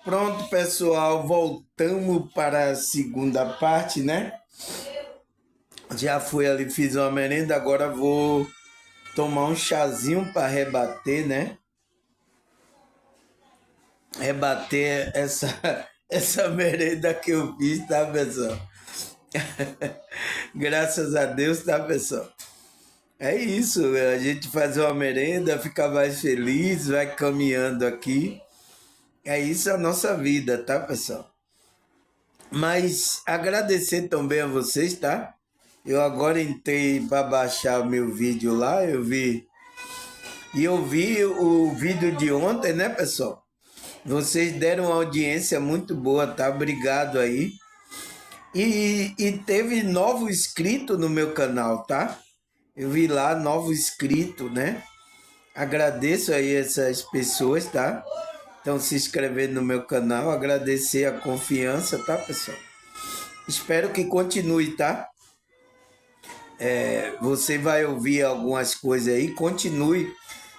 Pronto, pessoal, voltamos para a segunda parte, né? Já fui ali, fiz uma merenda, agora vou tomar um chazinho para rebater, né? Rebater essa merenda que eu fiz, tá, pessoal? Graças a Deus, tá, pessoal? É isso, a gente faz uma merenda, fica mais feliz, vai caminhando aqui. É isso a nossa vida, tá, pessoal? Mas agradecer também a vocês, tá? Eu agora entrei para baixar o meu vídeo lá, eu vi. E eu vi o vídeo de ontem, né, pessoal? Vocês deram uma audiência muito boa, tá? Obrigado aí. E teve novo inscrito no meu canal, tá? Eu vi lá novo inscrito, né? Agradeço aí essas pessoas, tá? Estão se inscrevendo no meu canal. Agradecer a confiança, tá, pessoal? Espero que continue, tá? Você vai ouvir algumas coisas aí, continue.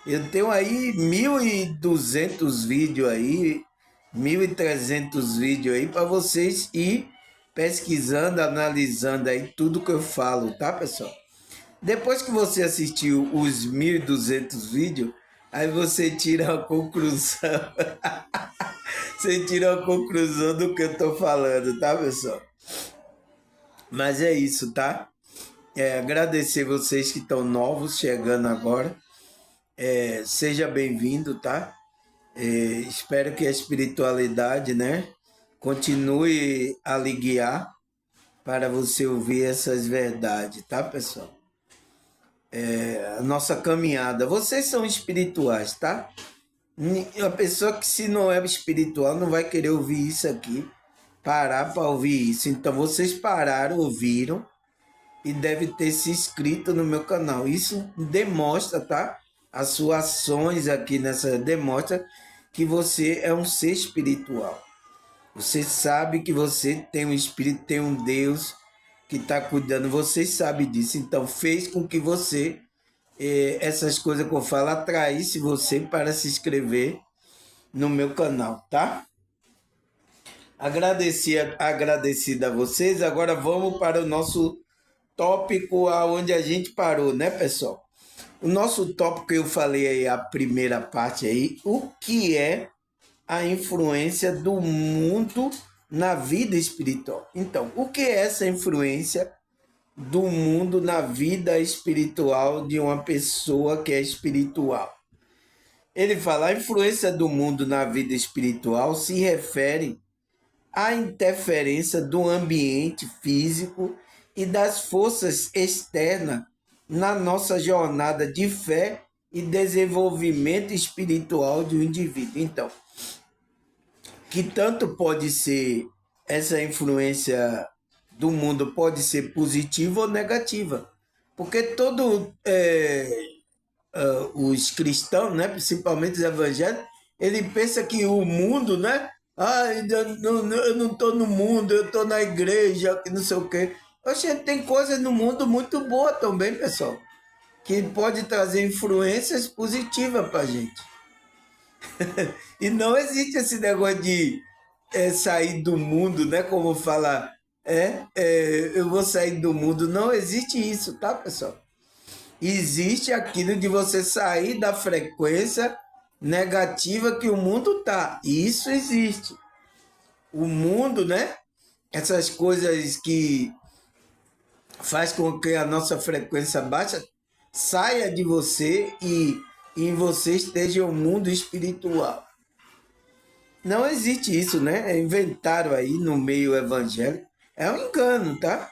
Eu tenho aí 1.200 vídeos aí, 1.300 vídeos aí para vocês ir pesquisando, analisando aí tudo que eu falo, tá, pessoal? Depois que você assistiu os 1.200 vídeos, aí você tira a conclusão. Você tira a conclusão do que eu tô falando, tá, pessoal? Mas é isso, tá? Agradecer vocês que estão novos, chegando agora. Seja bem-vindo, tá? Espero que a espiritualidade, né, continue a lhe guiar para você ouvir essas verdades, tá, pessoal? A nossa caminhada. Vocês são espirituais, tá? A pessoa que se não é espiritual não vai querer ouvir isso aqui, parar para ouvir isso. Então vocês pararam, ouviram e deve ter se inscrito no meu canal. Isso demonstra, tá? As suas ações aqui nessa demonstra que você é um ser espiritual. Você sabe que você tem um espírito, tem um Deus que está cuidando. Você sabe disso. Então fez com que você essas coisas que eu falo atraísse você para se inscrever no meu canal, tá? Agradecido a vocês. Agora vamos para o nosso tópico aonde a gente parou, né, pessoal? O nosso tópico que eu falei aí, a primeira parte aí, o que é a influência do mundo na vida espiritual. Então, o que é essa influência do mundo na vida espiritual de uma pessoa que é espiritual? Ele fala, a influência do mundo na vida espiritual se refere à interferência do ambiente físico e das forças externas na nossa jornada de fé e desenvolvimento espiritual de um indivíduo. Então, que tanto pode ser essa influência do mundo pode ser positiva ou negativa, porque os cristãos, né, principalmente os evangélicos, ele pensa que o mundo, né, eu não estou no mundo, eu estou na igreja, que não sei o quê. Oxe, tem coisas no mundo muito boas também, pessoal, que pode trazer influências positivas para a gente. E não existe esse negócio de sair do mundo, né? Como fala, eu vou sair do mundo. Não existe isso, tá, pessoal? Existe aquilo de você sair da frequência negativa que o mundo tá. Isso existe. O mundo, né? Essas coisas que faz com que a nossa frequência baixa saia de você e em você esteja o mundo espiritual. Não existe isso, né? Inventaram aí no meio evangélico. É um engano, tá?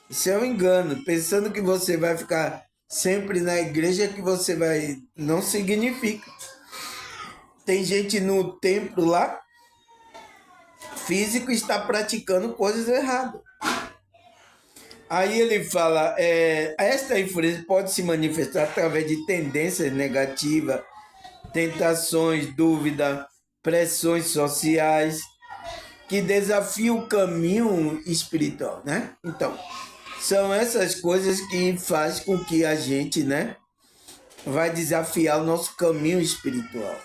Isso é um engano. Pensando que você vai ficar sempre na igreja, que você vai. Não significa. Tem gente no templo lá, físico, está praticando coisas erradas. Aí ele fala, esta influência pode se manifestar através de tendências negativas, tentações, dúvida, pressões sociais, que desafiam o caminho espiritual, né? Então, são essas coisas que faz com que a gente, né, vai desafiar o nosso caminho espiritual.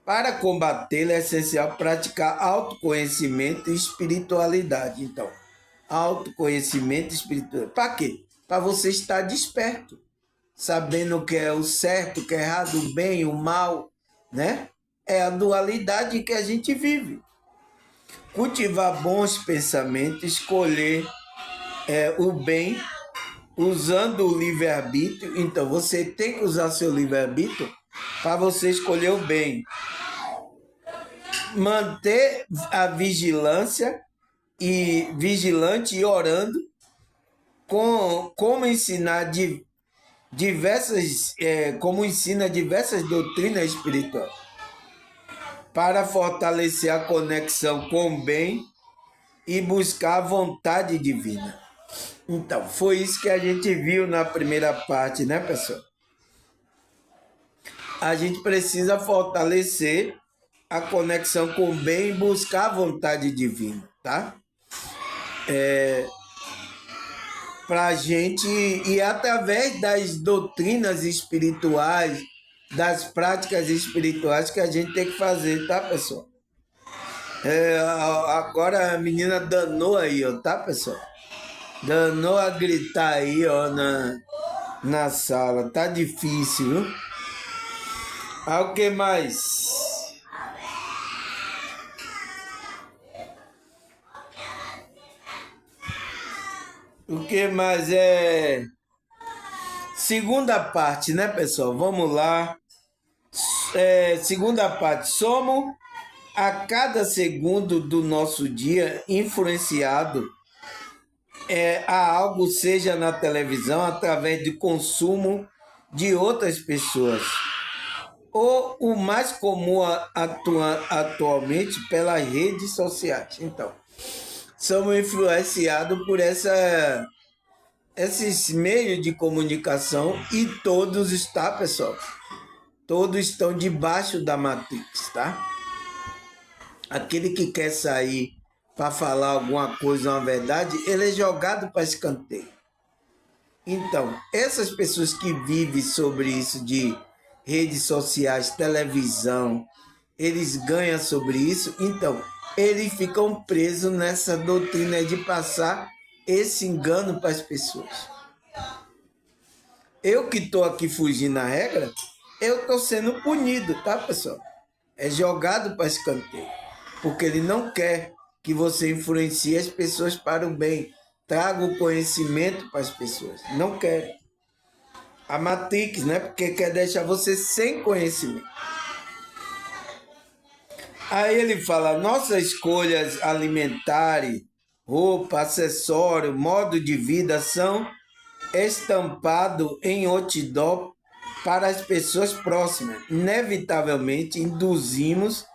Para combatê-lo é essencial praticar autoconhecimento e espiritualidade. Então, autoconhecimento e espiritualidade. Para quê? Para você estar desperto, sabendo o que é o certo, o que é errado, o bem, o mal, né? É a dualidade que a gente vive. Cultivar bons pensamentos, escolher o bem, usando o livre-arbítrio. Então, você tem que usar seu livre-arbítrio para você escolher o bem. Manter a vigilância e vigilante e orando, como ensinar como ensina diversas doutrinas espirituais, para fortalecer a conexão com o bem e buscar a vontade divina. Então, foi isso que a gente viu na primeira parte, né, pessoal? A gente precisa fortalecer a conexão com o bem e buscar a vontade divina, tá? Para a gente, e através das doutrinas espirituais, das práticas espirituais que a gente tem que fazer, tá, pessoal? Agora a menina danou aí, ó, tá, pessoal? Danou a gritar aí, ó, na sala. Tá difícil, viu? O que mais? O que mais é... Segunda parte, né, pessoal? Vamos lá. Segunda parte. Somos a cada segundo do nosso dia influenciado a algo, seja na televisão, através de consumo de outras pessoas, ou o mais comum atualmente pelas redes sociais. Então, somos influenciados por esses meios de comunicação e todos estão, pessoal, todos estão debaixo da Matrix, tá? Aquele que quer sair para falar alguma coisa, uma verdade, ele é jogado para escanteio. Então, essas pessoas que vivem sobre isso de redes sociais, televisão, eles ganham sobre isso, então eles ficam presos nessa doutrina de passar esse engano para as pessoas. Eu que estou aqui fugindo da regra, eu estou sendo punido, tá, pessoal? É jogado para escanteio, porque ele não quer que você influencie as pessoas para o bem, traga o conhecimento para as pessoas. Não quer. A Matrix, né? Porque quer deixar você sem conhecimento. Aí ele fala, nossas escolhas alimentares, roupa, acessório, modo de vida são estampados em outdoor para as pessoas próximas. Inevitavelmente induzimos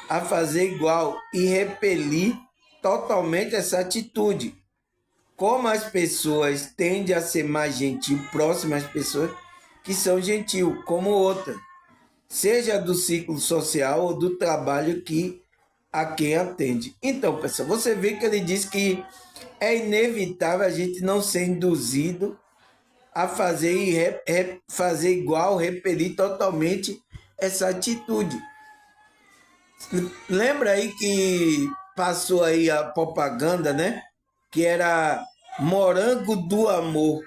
a fazer igual e repelir totalmente essa atitude. Como as pessoas tendem a ser mais gentil, próximas às pessoas que são gentil, como outra, seja do ciclo social ou do trabalho a quem atende. Então, pessoal, você vê que ele diz que é inevitável a gente não ser induzido a fazer fazer igual, repelir totalmente essa atitude. Lembra aí que passou aí a propaganda, né? Que era morango do amor.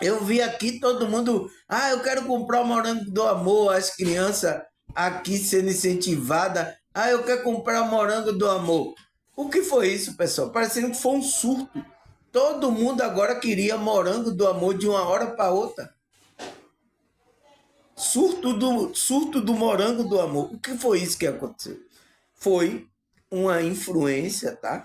Eu vi aqui todo mundo, eu quero comprar o morango do amor, as crianças aqui sendo incentivadas, eu quero comprar o morango do amor. O que foi isso, pessoal? Parecendo que foi um surto. Todo mundo agora queria morango do amor de uma hora para outra. Surto do morango do amor. O que foi isso que aconteceu? Foi uma influência, tá?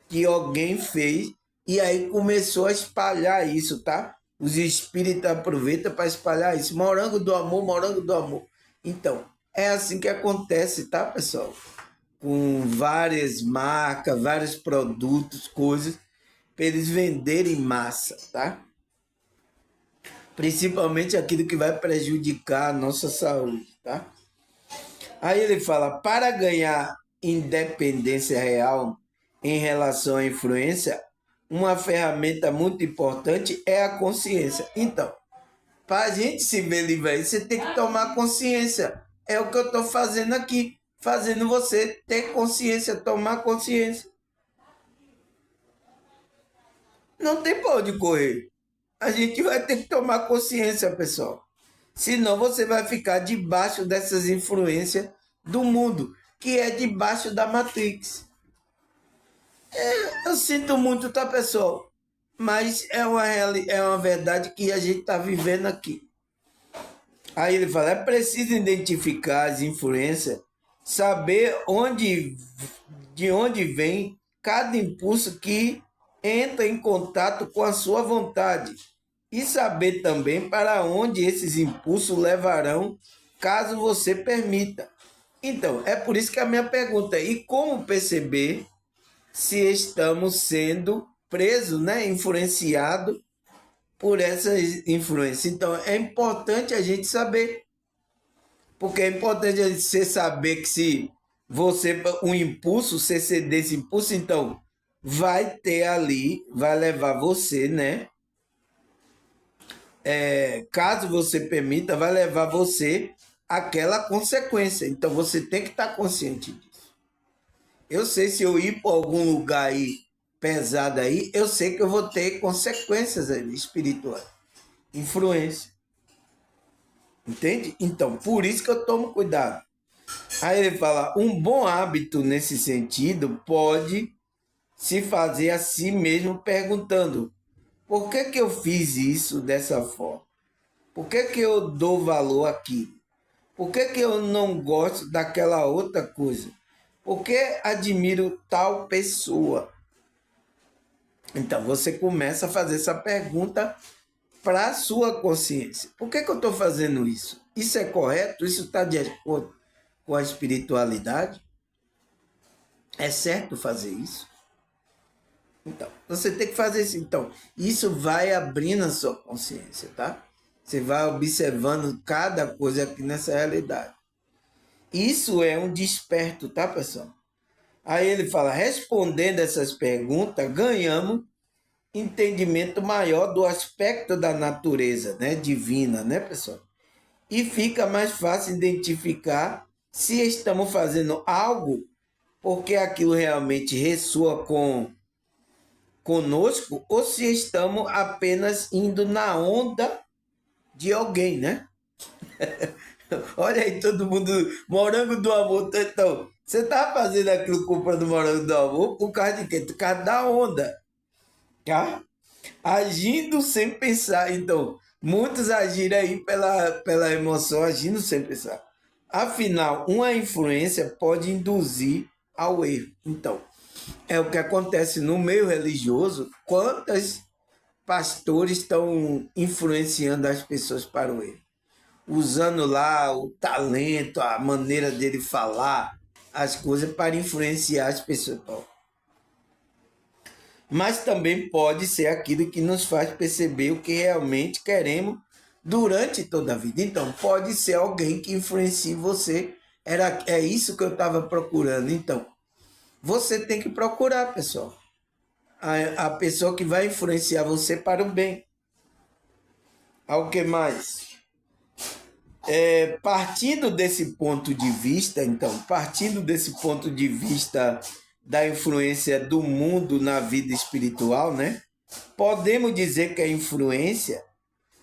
Que alguém fez e aí começou a espalhar isso, tá? Os espíritos aproveitam para espalhar isso. Morango do amor, morango do amor. Então, é assim que acontece, tá, pessoal? Com várias marcas, vários produtos, coisas, para eles venderem em massa, tá? Principalmente aquilo que vai prejudicar a nossa saúde, tá? Aí ele fala, para ganhar independência real em relação à influência, uma ferramenta muito importante é a consciência. Então, para a gente se ver livre aí, você tem que tomar consciência. É o que eu estou fazendo aqui, fazendo você ter consciência, tomar consciência. Não tem pra onde correr. A gente vai ter que tomar consciência, pessoal. Senão você vai ficar debaixo dessas influências do mundo, que é debaixo da Matrix. Eu sinto muito, tá, pessoal? Mas é uma verdade que a gente está vivendo aqui. Aí ele fala, é preciso identificar as influências, saber de onde vem cada impulso que entra em contato com a sua vontade e saber também para onde esses impulsos levarão, caso você permita. Então, é por isso que a minha pergunta é, e como perceber se estamos sendo presos, né, influenciados por essas influências? Então, é importante a gente saber, porque é importante você saber que se você, um impulso, você ceder esse impulso, então vai ter ali, vai levar você, né? Caso você permita, vai levar você àquela consequência. Então você tem que estar consciente disso. Eu sei se eu ir para algum lugar aí pesado aí, eu sei que eu vou ter consequências aí, espirituais, influência. Entende? Então, por isso que eu tomo cuidado. Aí ele fala, um bom hábito nesse sentido pode se fazer a si mesmo perguntando, por que que eu fiz isso dessa forma? Por que que eu dou valor aqui? Por que que eu não gosto daquela outra coisa? Por que admiro tal pessoa? Então você começa a fazer essa pergunta para a sua consciência. Por que que eu estou fazendo isso? Isso é correto? Isso está de acordo com a espiritualidade? É certo fazer isso? Então, você tem que fazer isso. Então, isso vai abrindo a sua consciência, tá? Você vai observando cada coisa aqui nessa realidade. Isso é um desperto, tá, pessoal? Aí ele fala, respondendo essas perguntas, ganhamos entendimento maior do aspecto da natureza, né, divina, né, pessoal? E fica mais fácil identificar se estamos fazendo algo porque aquilo realmente ressoa conosco ou se estamos apenas indo na onda de alguém, né? Olha aí todo mundo, morango do amor. Então, você tá fazendo aquilo comprando morango do amor por causa de quê? Por causa da onda, tá? Agindo sem pensar. Então, muitos agiram aí pela emoção, agindo sem pensar. Afinal, uma influência pode induzir ao erro. Então, é o que acontece no meio religioso. Quantos pastores estão influenciando as pessoas para o erro? Usando lá o talento, a maneira dele falar, as coisas para influenciar as pessoas. Mas também pode ser aquilo que nos faz perceber o que realmente queremos durante toda a vida. Então, pode ser alguém que influencie você. É isso que eu estava procurando. Então, você tem que procurar, pessoal. A pessoa que vai influenciar você para o bem. Ao que mais? Partindo desse ponto de vista, então, partindo desse ponto de vista da influência do mundo na vida espiritual, né? Podemos dizer que a influência,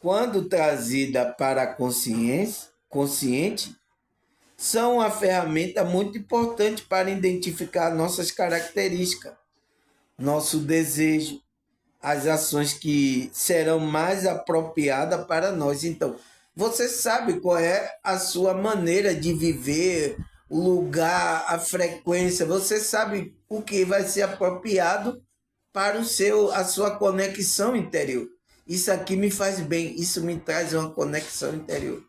quando trazida para a consciente, são uma ferramenta muito importante para identificar nossas características, nosso desejo, as ações que serão mais apropriadas para nós. Então, você sabe qual é a sua maneira de viver, o lugar, a frequência, você sabe o que vai ser apropriado para a sua conexão interior. Isso aqui me faz bem, isso me traz uma conexão interior.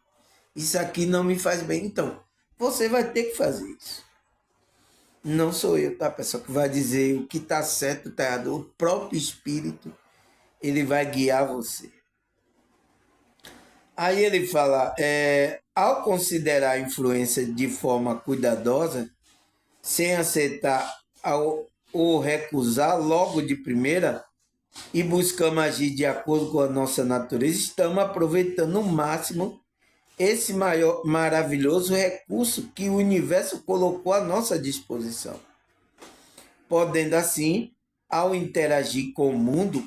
Isso aqui não me faz bem. Então, você vai ter que fazer isso. Não sou eu, tá, pessoal, que vai dizer o que está certo, está errado. O próprio Espírito, ele vai guiar você. Aí ele fala, ao considerar a influência de forma cuidadosa, sem aceitar ou recusar logo de primeira, e buscamos agir de acordo com a nossa natureza, estamos aproveitando o máximo esse maravilhoso recurso que o universo colocou à nossa disposição, podendo assim, ao interagir com o mundo,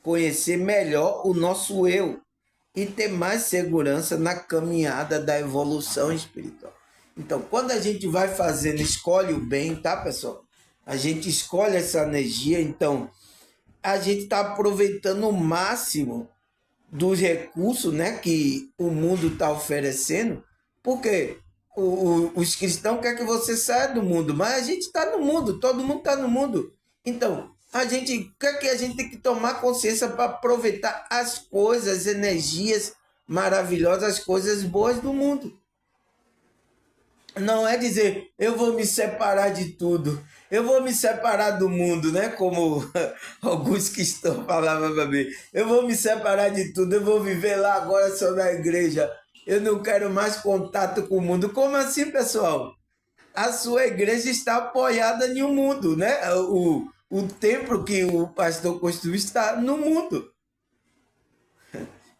conhecer melhor o nosso eu e ter mais segurança na caminhada da evolução espiritual. Então, quando a gente vai fazendo, escolhe o bem, tá, pessoal? A gente escolhe essa energia, então a gente está aproveitando o máximo dos recursos, né, que o mundo está oferecendo, porque os cristãos querem que você saia do mundo, mas a gente está no mundo, todo mundo está no mundo. Então, a gente quer que a gente tem que tomar consciência para aproveitar as coisas, as energias maravilhosas, as coisas boas do mundo. Não é dizer, eu vou me separar de tudo, eu vou me separar do mundo, né? Como alguns cristãos falavam para mim, eu vou me separar de tudo, eu vou viver lá agora só na igreja, eu não quero mais contato com o mundo. Como assim, pessoal? A sua igreja está apoiada no mundo, né? O templo que o pastor construiu está no mundo.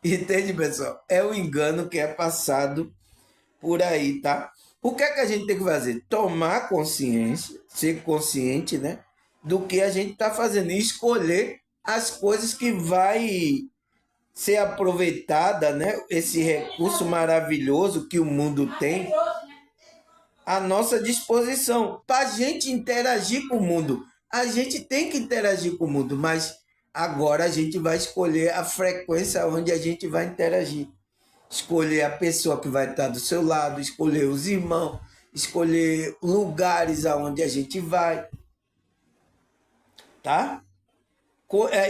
Entende, pessoal? É o engano que é passado por aí, tá? O que é que a gente tem que fazer? Tomar consciência, ser consciente, né? Do que a gente está fazendo e escolher as coisas que vai ser aproveitada, né? Esse recurso maravilhoso que o mundo tem à nossa disposição para a gente interagir com o mundo. A gente tem que interagir com o mundo, mas agora a gente vai escolher a frequência onde a gente vai interagir. Escolher a pessoa que vai estar do seu lado, escolher os irmãos, escolher lugares aonde a gente vai, tá?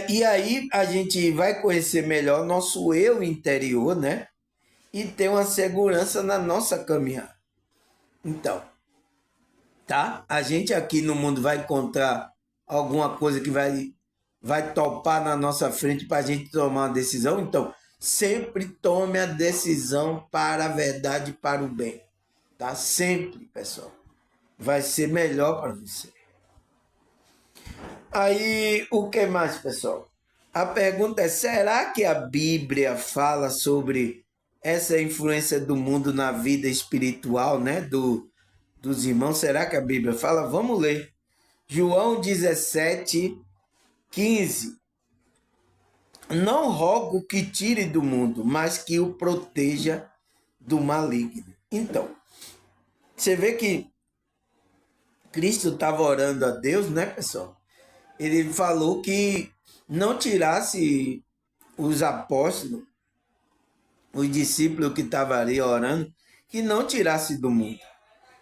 E aí a gente vai conhecer melhor nosso eu interior, né? E ter uma segurança na nossa caminhada. Então, tá? A gente aqui no mundo vai encontrar alguma coisa que vai topar na nossa frente para a gente tomar uma decisão. Então, sempre tome a decisão para a verdade, para o bem, tá? Sempre, pessoal. Vai ser melhor para você. Aí, o que mais, pessoal? A pergunta é: será que a Bíblia fala sobre essa influência do mundo na vida espiritual, né? Dos irmãos? Será que a Bíblia fala? Vamos ler. João 17, 15. Não rogo que tire do mundo, mas que o proteja do maligno. Então, você vê que Cristo estava orando a Deus, né, pessoal? Ele falou que não tirasse os apóstolos, os discípulos que estavam ali orando, que não tirasse do mundo,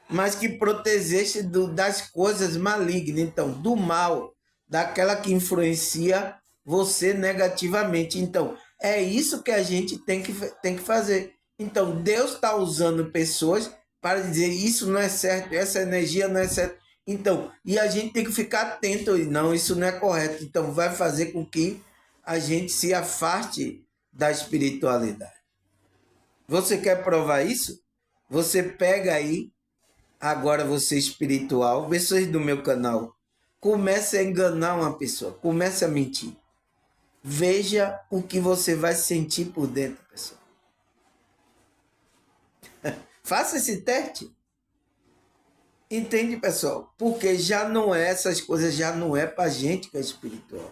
mas que protegesse das coisas malignas, então, do mal, daquela que influencia você negativamente. Então, é isso que a gente tem que fazer. Então, Deus está usando pessoas para dizer isso não é certo, essa energia não é certa. Então, e a gente tem que ficar atento, não, isso não é correto. Então, vai fazer com que a gente se afaste da espiritualidade. Você quer provar isso? Você pega aí, agora você espiritual, pessoas do meu canal, comece a enganar uma pessoa, comece a mentir. Veja o que você vai sentir por dentro, pessoal. Faça esse teste. Entende, pessoal? Porque já não é, essas coisas já não é pra gente que é espiritual.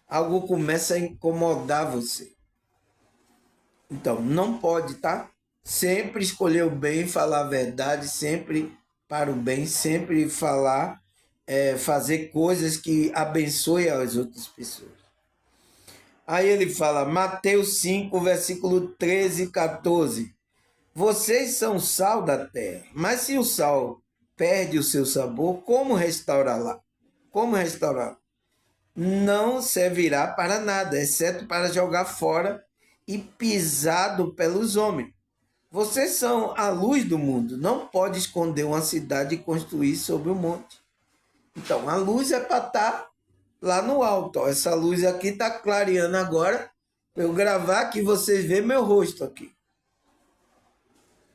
Algo começa a incomodar você. Então, não pode, tá? Sempre escolher o bem, falar a verdade, sempre para o bem, sempre falar, fazer coisas que abençoem as outras pessoas. Aí ele fala, Mateus 5, versículo 13 e 14. Vocês são sal da terra, mas se o sal perde o seu sabor, como restaurá-la? Como restaurar? Não servirá para nada, exceto para jogar fora e pisado pelos homens. Vocês são a luz do mundo. Não pode esconder uma cidade e construir sobre o monte. Então, a luz é para estar lá no alto. Ó. Essa luz aqui está clareando agora. Eu gravar aqui, vocês veem meu rosto aqui.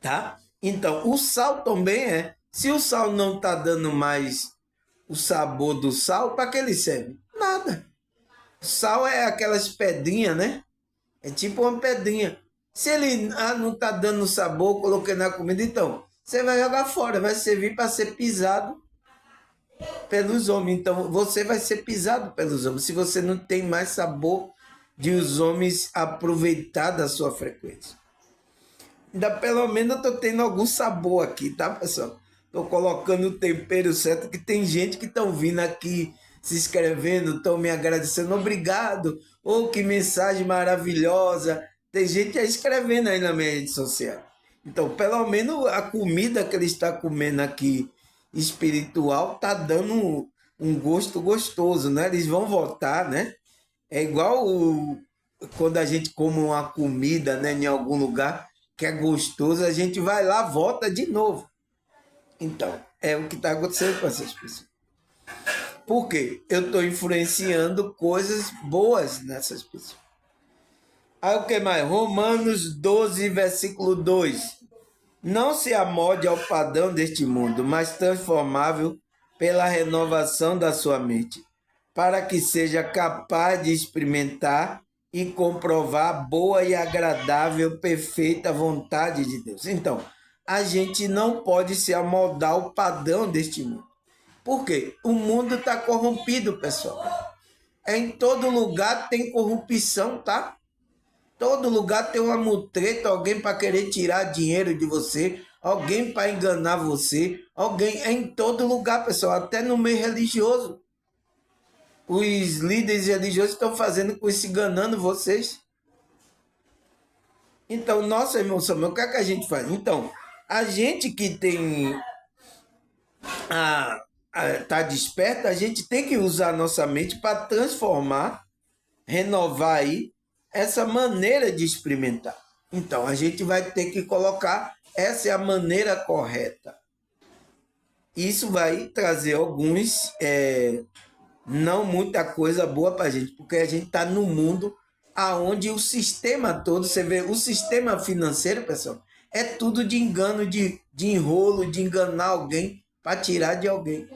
Tá? Então, o sal também é. Se o sal não está dando mais o sabor do sal, para que ele serve? Nada. Sal é aquelas pedrinhas, né? É tipo uma pedrinha. Se ele não está dando sabor, coloquei na comida, então você vai jogar fora, vai servir para ser pisado pelos homens. Então você vai ser pisado pelos homens, se você não tem mais sabor de os homens aproveitar da sua frequência. Ainda pelo menos eu tô tendo algum sabor aqui, tá, pessoal? Tô colocando o tempero certo, que tem gente que estão vindo aqui se inscrevendo, estão me agradecendo, obrigado, oh, que mensagem maravilhosa. Tem gente aí escrevendo aí na minha rede social. Então, pelo menos a comida que ele está comendo aqui, espiritual, tá dando um gosto gostoso, né? Eles vão voltar, né? É igual quando a gente come uma comida, né, em algum lugar que é gostoso, a gente vai lá, volta de novo. Então, é o que está acontecendo com essas pessoas. Por quê? Eu estou influenciando coisas boas nessas pessoas. Aí o que mais? Romanos 12, versículo 2. Não se amolde ao padrão deste mundo, mas transformável pela renovação da sua mente, para que seja capaz de experimentar e comprovar a boa e agradável, perfeita vontade de Deus. Então, a gente não pode se amoldar ao padrão deste mundo. Por quê? O mundo está corrompido, pessoal. Em todo lugar tem corrupção, tá? Todo lugar tem uma mutreta, alguém para querer tirar dinheiro de você, alguém para enganar você, alguém em todo lugar, pessoal, até no meio religioso. Os líderes religiosos estão fazendo com isso, enganando vocês. Então, nossa, irmão Samuel, o que é que a gente faz? Então, a gente que tem tá desperto, a gente tem que usar a nossa mente para transformar, renovar aí essa maneira de experimentar. Então, a gente vai ter que colocar, essa é a maneira correta. Isso vai trazer alguns, não muita coisa boa para a gente, porque a gente está no mundo aonde o sistema todo, você vê, o sistema financeiro, pessoal, é tudo de engano, de enrolo, de enganar alguém para tirar de alguém.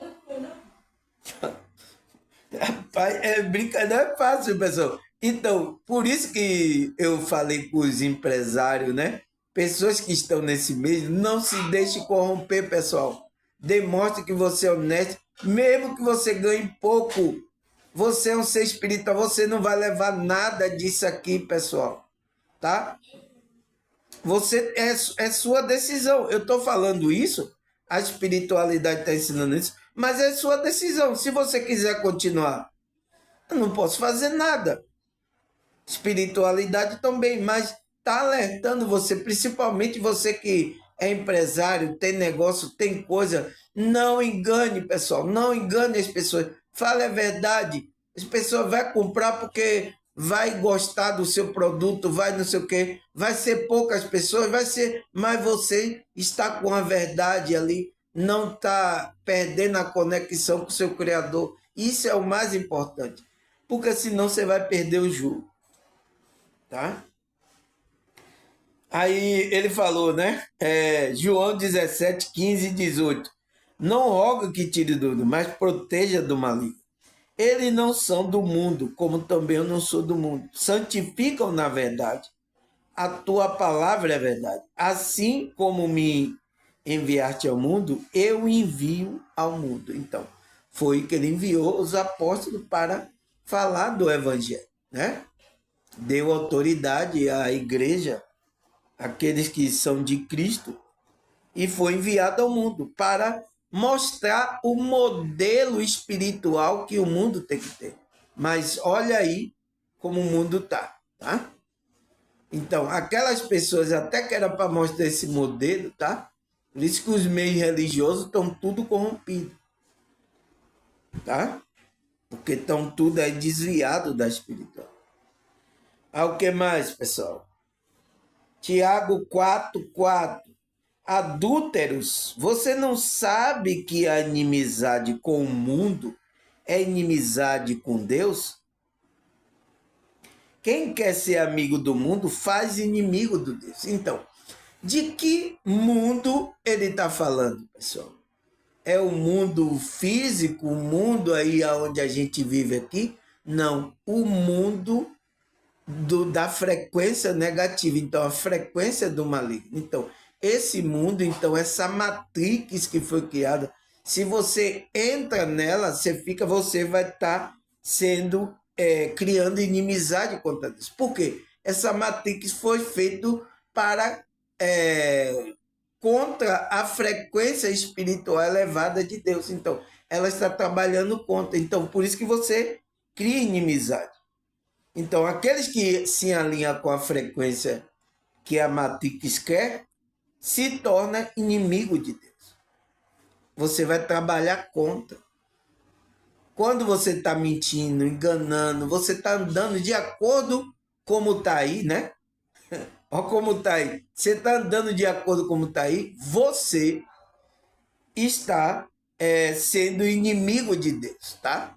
Rapaz, brincadeira, é fácil, pessoal. Então, por isso que eu falei com os empresários, né? Pessoas que estão nesse meio, não se deixe corromper, pessoal. Demonstre que você é honesto, mesmo que você ganhe pouco. Você é um ser espiritual, você não vai levar nada disso aqui, pessoal. Tá? Você é sua decisão. Eu estou falando isso, a espiritualidade está ensinando isso, mas é sua decisão. Se você quiser continuar, eu não posso fazer nada. Espiritualidade também, mas está alertando você, principalmente você que é empresário, tem negócio, tem coisa. Não engane, pessoal, não engane as pessoas. Fale a verdade. As pessoas vão comprar porque vai gostar do seu produto, vai não sei o quê. Vai ser poucas pessoas, vai ser, mas você está com a verdade ali, não está perdendo a conexão com o seu Criador. Isso é o mais importante, porque senão você vai perder o juro. Tá? Aí ele falou, né? João 17, 15 e 18. Não rogo que tire do mundo, mas proteja do maligno. Eles não são do mundo, como também eu não sou do mundo. Santificam na verdade. A tua palavra é verdade. Assim como me enviaste ao mundo, eu envio ao mundo. Então, foi que ele enviou os apóstolos para falar do evangelho, né? Deu autoridade à igreja, aqueles que são de Cristo, e foi enviado ao mundo para mostrar o modelo espiritual que o mundo tem que ter. Mas olha aí como o mundo tá? Então, aquelas pessoas até que era para mostrar esse modelo, tá? Por isso que os meios religiosos estão tudo corrompidos, tá? Porque estão tudo aí desviado da espiritual. O que mais, pessoal? Tiago 4:4. Adúlteros, você não sabe que a inimizade com o mundo é inimizade com Deus? Quem quer ser amigo do mundo faz inimigo do Deus. Então, de que mundo ele está falando, pessoal? É o mundo físico, o mundo aí onde a gente vive aqui? Não, o mundo da frequência negativa, então a frequência do maligno. Então, esse mundo, então essa matrix que foi criada, se você entra nela, você vai estar sendo criando inimizade contra Deus. Por quê? Essa matrix foi feita para contra a frequência espiritual elevada de Deus. Então, ela está trabalhando contra. Então, por isso que você cria inimizade. Então, aqueles que se alinham com a frequência que a Matrix quer, se torna inimigo de Deus. Você vai trabalhar contra. Quando você está mentindo, enganando, você está andando de acordo como está aí, né? Olha como está aí. Você está andando de acordo como está aí, você está sendo inimigo de Deus, tá?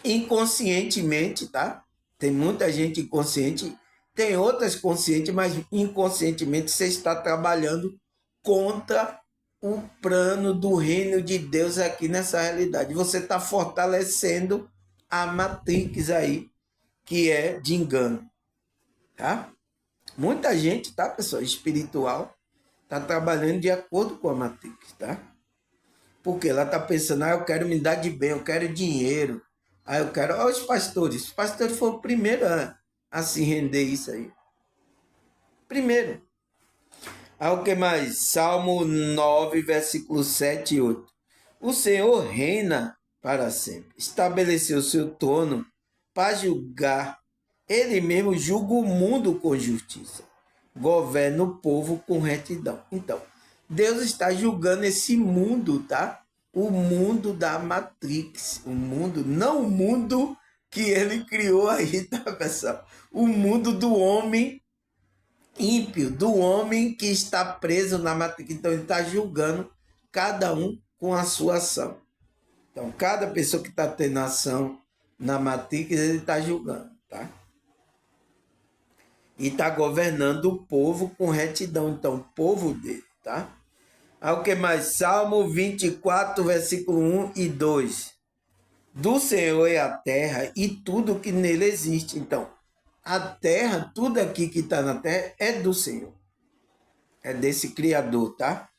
Inconscientemente, tá? Tem muita gente inconsciente, tem outras conscientes, mas inconscientemente você está trabalhando contra o plano do reino de Deus aqui nessa realidade. Você está fortalecendo a matrix aí, que é de engano, tá? Muita gente, tá, pessoal, espiritual, está trabalhando de acordo com a matrix, tá? Porque ela está pensando, eu quero me dar de bem, eu quero dinheiro, eu quero... Olha os pastores foram o primeiro a se render isso aí. Primeiro. O que mais? Salmo 9, versículos 7 e 8. O Senhor reina para sempre, estabeleceu seu trono para julgar. Ele mesmo julga o mundo com justiça, governa o povo com retidão. Então, Deus está julgando esse mundo, tá? O mundo da Matrix, o mundo, não o mundo que ele criou aí, tá, pessoal? O mundo do homem ímpio, do homem que está preso na Matrix. Então, ele está julgando cada um com a sua ação. Então, cada pessoa que está tendo ação na Matrix, ele está julgando, tá? E está governando o povo com retidão. Então, o povo dele, tá? O que mais? Salmo 24, versículo 1 e 2. Do Senhor é a terra e tudo que nele existe. Então, a terra, tudo aqui que está na terra é do Senhor. É desse Criador, tá?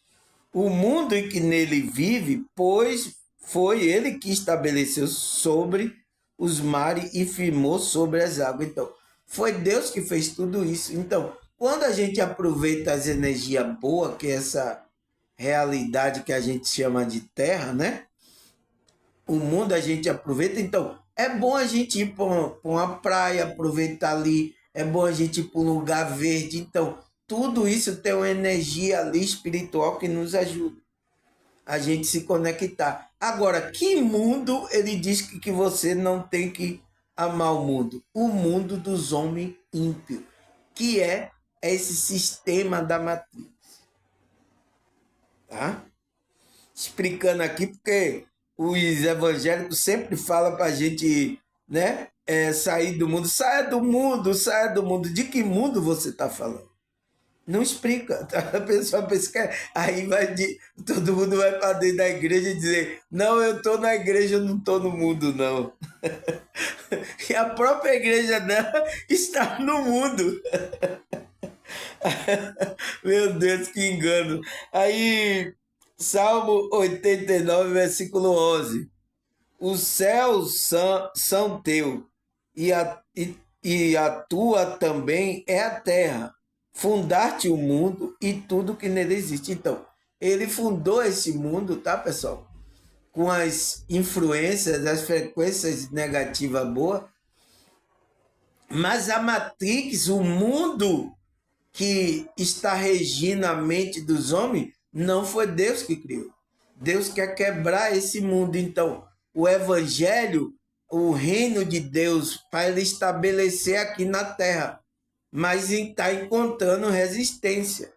O mundo em que nele vive, pois foi ele que estabeleceu sobre os mares e firmou sobre as águas. Então, foi Deus que fez tudo isso. Então, quando a gente aproveita as energias boas, que é essa realidade que a gente chama de terra, né? O mundo a gente aproveita, então é bom a gente ir para uma praia, aproveitar ali, é bom a gente ir para um lugar verde, então tudo isso tem uma energia ali espiritual que nos ajuda a gente se conectar. Agora, que mundo ele diz que você não tem que amar o mundo? O mundo dos homens ímpios, que é esse sistema da matriz. Tá? Explicando aqui, porque os evangélicos sempre falam para a gente, né, sair do mundo. Saia do mundo, saia do mundo. De que mundo você está falando? Não explica. A pessoa pensa que aí todo mundo vai para dentro da igreja e dizer: não, eu estou na igreja, eu não estou no mundo, não. E a própria igreja dela está no mundo. Meu Deus, que engano. Aí, Salmo 89, versículo 11. Os céus são teus, e a tua também é a terra. Fundaste o mundo e tudo que nele existe. Então, ele fundou esse mundo, tá, pessoal? Com as influências, as frequências negativas boas. Mas a Matrix, o mundo que está regindo a mente dos homens, não foi Deus que criou. Deus quer quebrar esse mundo. Então, o evangelho, o reino de Deus, para ele estabelecer aqui na terra, mas está encontrando resistência.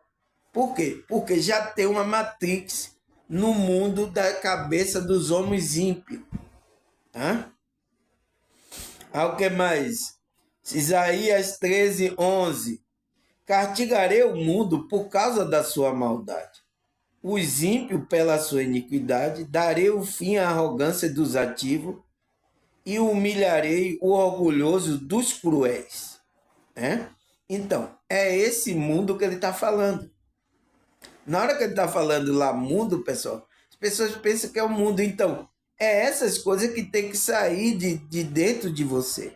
Por quê? Porque já tem uma matrix no mundo da cabeça dos homens ímpios. Tá? O que mais? Isaías 13, 11. Castigarei o mundo por causa da sua maldade. Os ímpios pela sua iniquidade, darei o fim à arrogância dos ativos e humilharei o orgulhoso dos cruéis. Né? Então, é esse mundo que ele está falando. Na hora que ele está falando lá mundo, pessoal, as pessoas pensam que é o mundo. Então, é essas coisas que tem que sair de dentro de você.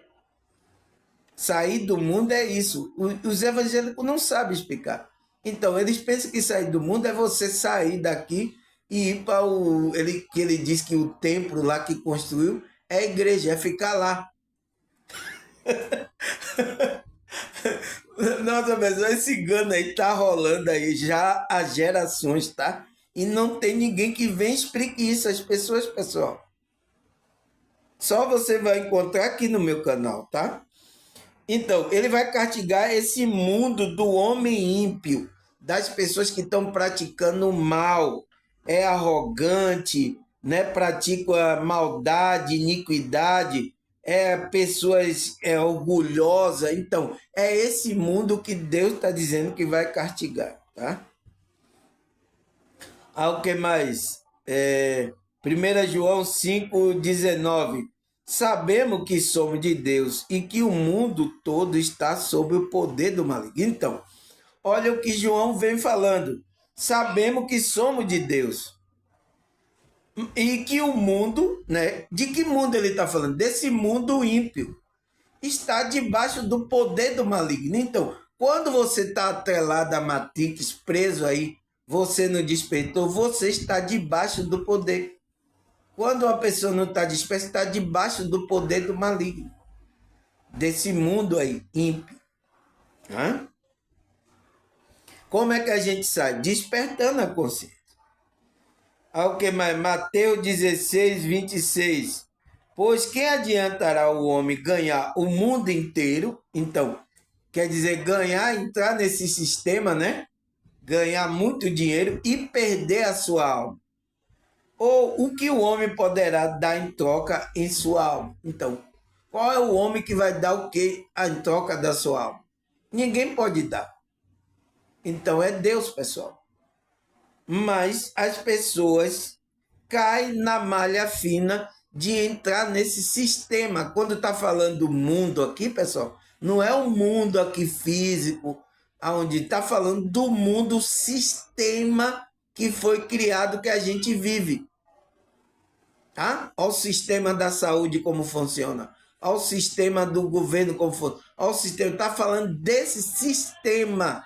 Sair do mundo é isso. Os evangélicos não sabem explicar. Então, eles pensam que sair do mundo é você sair daqui e ir para o... que ele diz que o templo lá que construiu é a igreja, é ficar lá. Nossa, mas esse engano aí tá rolando aí já há gerações, tá? E não tem ninguém que venha explique isso às pessoas, pessoal. Só você vai encontrar aqui no meu canal, tá? Então, ele vai castigar esse mundo do homem ímpio, das pessoas que estão praticando o mal, é arrogante, né? Pratica maldade, iniquidade, é pessoas orgulhosas. Então, é esse mundo que Deus está dizendo que vai castigar, tá? Ao que mais? 1 João 5,19. Sabemos que somos de Deus e que o mundo todo está sob o poder do maligno. Então, olha o que João vem falando. Sabemos que somos de Deus e que o mundo, né? De que mundo ele está falando? Desse mundo ímpio. Está debaixo do poder do maligno. Então, quando você está atrelado a Matrix, preso aí, você não despertou, você está debaixo do poder. Quando uma pessoa não está dispersa, está debaixo do poder do maligno. Desse mundo aí, ímpio. Hã? Como é que a gente sai? Despertando a consciência. Ao que mais? Mateus 16, 26. Pois quem adiantará o homem ganhar o mundo inteiro? Então, quer dizer, ganhar, entrar nesse sistema, né? Ganhar muito dinheiro e perder a sua alma. Ou o que o homem poderá dar em troca em sua alma? Então, qual é o homem que vai dar o que em troca da sua alma? Ninguém pode dar. Então é Deus, pessoal. Mas as pessoas caem na malha fina de entrar nesse sistema. Quando está falando do mundo aqui, pessoal, não é o mundo aqui físico, onde está falando do mundo sistema que foi criado, que a gente vive. Tá? Olha o sistema da saúde como funciona. Olha o sistema do governo como funciona. Olha o sistema. Está falando desse sistema,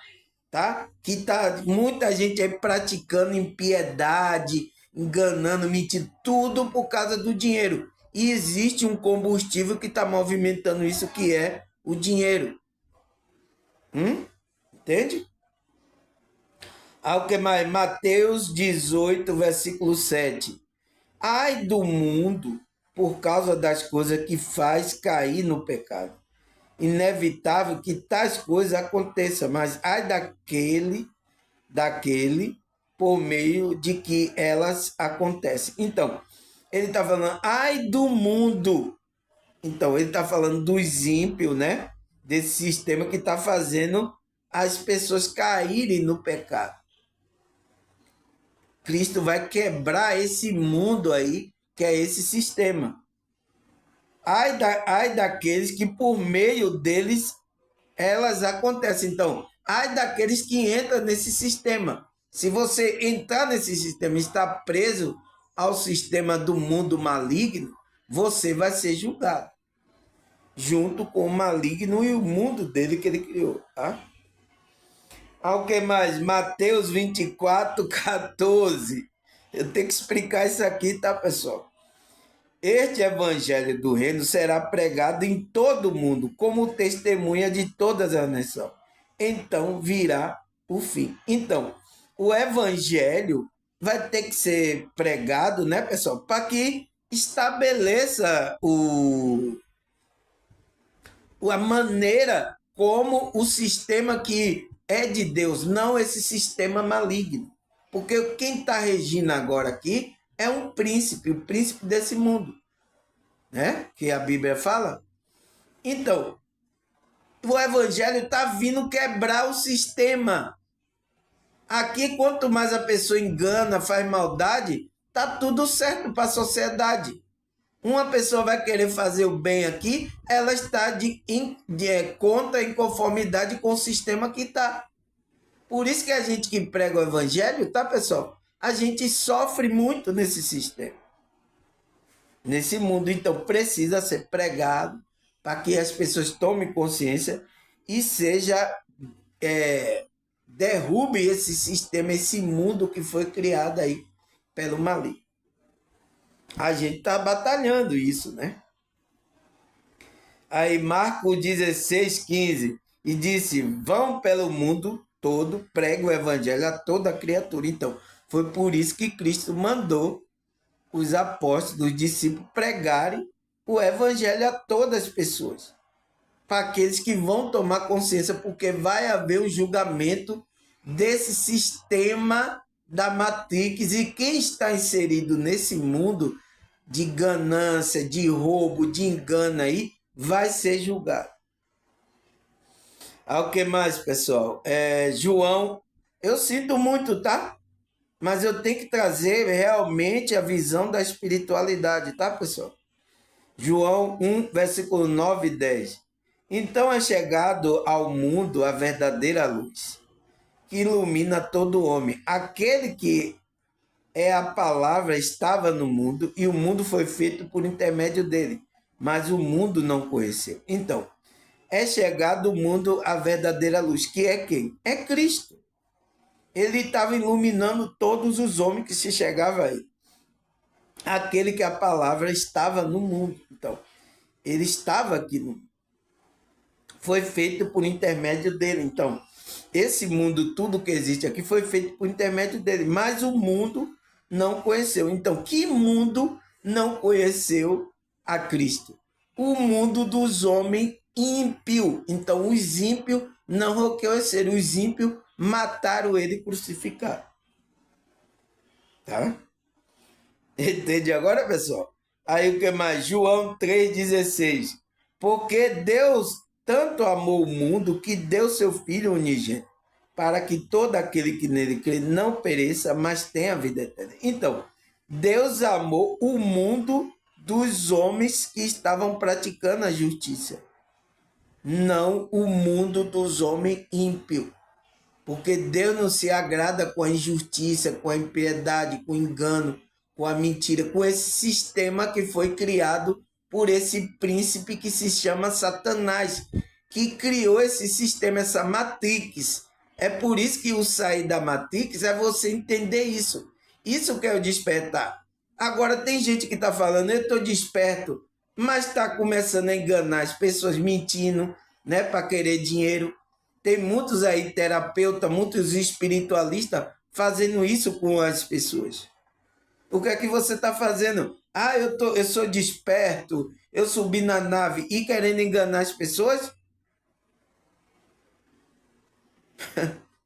tá? Que tá muita gente aí praticando impiedade, enganando, mentindo, tudo por causa do dinheiro. E existe um combustível que está movimentando isso, que é o dinheiro. Entende? Ao que mais? Mateus 18, versículo 7. Ai do mundo por causa das coisas que faz cair no pecado. Inevitável que tais coisas aconteçam, mas ai daquele por meio de que elas acontecem. Então, ele está falando, ai do mundo. Então, ele está falando dos ímpios, né? Desse sistema que está fazendo as pessoas caírem no pecado. Cristo vai quebrar esse mundo aí, que é esse sistema. Ai daqueles que por meio deles elas acontecem. Então, ai daqueles que entram nesse sistema. Se você entrar nesse sistema e estar preso ao sistema do mundo maligno, você vai ser julgado. Junto com o maligno e o mundo dele que ele criou, tá? Ao que mais? Mateus 24, 14. Eu tenho que explicar isso aqui, tá, pessoal? Este evangelho do reino será pregado em todo o mundo, como testemunha de todas as nações. Então virá o fim. Então, o evangelho vai ter que ser pregado, né, pessoal? Para que estabeleça a maneira como o sistema que é de Deus, não esse sistema maligno. Porque quem está regindo agora aqui é um príncipe, o príncipe desse mundo, né? Que a Bíblia fala. Então, o evangelho está vindo quebrar o sistema. Aqui, quanto mais a pessoa engana, faz maldade, tá tudo certo para a sociedade. Uma pessoa vai querer fazer o bem aqui, ela está contra, em conformidade com o sistema que está. Por isso que a gente que prega o evangelho, tá, pessoal? A gente sofre muito nesse sistema, nesse mundo. Então, precisa ser pregado para que as pessoas tomem consciência e derrube esse sistema, esse mundo que foi criado aí pelo maligno. A gente está batalhando isso, né? Aí Marcos 16:15, e disse, vão pelo mundo todo, pregue o evangelho a toda criatura. Então, foi por isso que Cristo mandou os apóstolos, os discípulos pregarem o evangelho a todas as pessoas. Para aqueles que vão tomar consciência, porque vai haver o julgamento desse sistema da Matrix, e quem está inserido nesse mundo de ganância, de roubo, de engano aí, vai ser julgado. O que mais, pessoal? João, eu sinto muito, tá? Mas eu tenho que trazer realmente a visão da espiritualidade, tá, pessoal? João 1, versículo 9 e 10. Então é chegado ao mundo a verdadeira luz, que ilumina todo homem. Aquele que é a palavra estava no mundo, e o mundo foi feito por intermédio dele, mas o mundo não conheceu. Então, é chegado ao mundo a verdadeira luz, que é quem? É Cristo. Ele estava iluminando todos os homens que se chegavam aí. Aquele que a palavra estava no mundo. Então, ele estava aqui no mundo. Foi feito por intermédio dele. Então, esse mundo, tudo que existe aqui, foi feito por intermédio dele, mas o mundo não conheceu. Então, que mundo não conheceu a Cristo? O mundo dos homens ímpios. Então, os ímpios não conheceram. Os ímpios mataram ele e crucificaram. Tá? Entende agora, pessoal? Aí o que mais? João 3,16. Porque Deus tanto amou o mundo que deu seu Filho unigênito, para que todo aquele que nele crê não pereça, mas tenha vida eterna. Então, Deus amou o mundo dos homens que estavam praticando a justiça, não o mundo dos homens ímpios. Porque Deus não se agrada com a injustiça, com a impiedade, com o engano, com a mentira, com esse sistema que foi criado por esse príncipe que se chama Satanás, que criou esse sistema, essa Matrix. É por isso que o sair da Matrix é você entender isso. Isso que é o despertar. Agora tem gente que está falando, eu estou desperto, mas está começando a enganar as pessoas, mentindo, né, para querer dinheiro. Tem muitos aí terapeutas, muitos espiritualistas fazendo isso com as pessoas. O que é que você está fazendo? Eu sou desperto, eu subi na nave e querendo enganar as pessoas?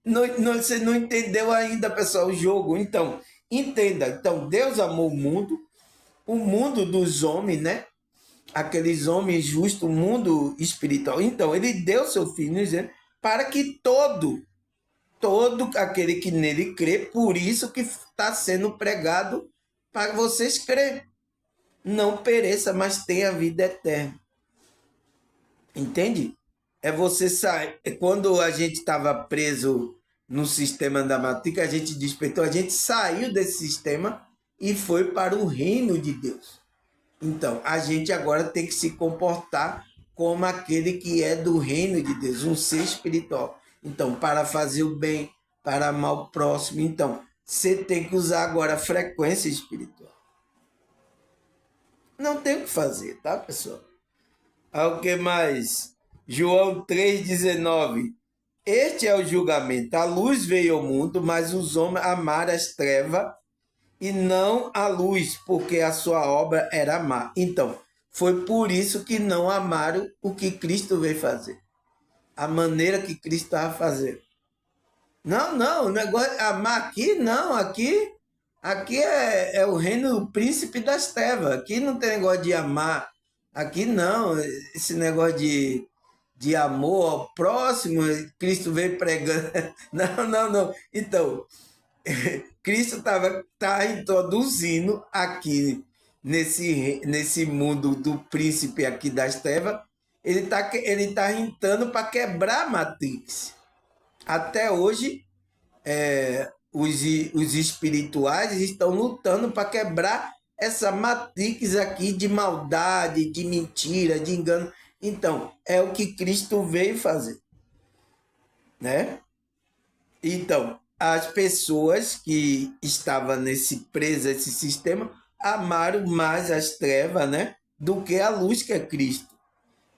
Você não entendeu ainda, pessoal, o jogo. Então, entenda. Então, Deus amou o mundo dos homens, né? Aqueles homens justos, o mundo espiritual. Então, ele deu seu filho, né, para que todo aquele que nele crê, por isso que está sendo pregado para vocês crerem. Não pereça, mas tenha vida eterna. Entende? É você sair. Quando a gente estava preso no sistema da Matrix, a gente despertou, a gente saiu desse sistema e foi para o reino de Deus. Então, a gente agora tem que se comportar como aquele que é do reino de Deus, um ser espiritual. Então, para fazer o bem, para amar o próximo, então, você tem que usar agora a frequência espiritual. Não tem o que fazer, tá, pessoal? O que mais? João 3,19. Este é o julgamento. A luz veio ao mundo, mas os homens amaram as trevas e não a luz, porque a sua obra era má. Então, foi por isso que não amaram o que Cristo veio fazer. A maneira que Cristo estava fazendo. Não, o negócio de amar aqui, não, aqui é o reino do príncipe das trevas. Aqui não tem negócio de amar. Aqui não, esse negócio de amor ao próximo, Cristo veio pregando. Não. Então, Cristo tá introduzindo aqui nesse mundo do príncipe aqui das trevas, ele tá tentando para quebrar a Matrix. Até hoje, os espirituais estão lutando para quebrar essa matrix aqui de maldade, de mentira, de engano. Então, é o que Cristo veio fazer, né? Então, as pessoas que estavam presas a esse sistema amaram mais as trevas, né, do que a luz que é Cristo.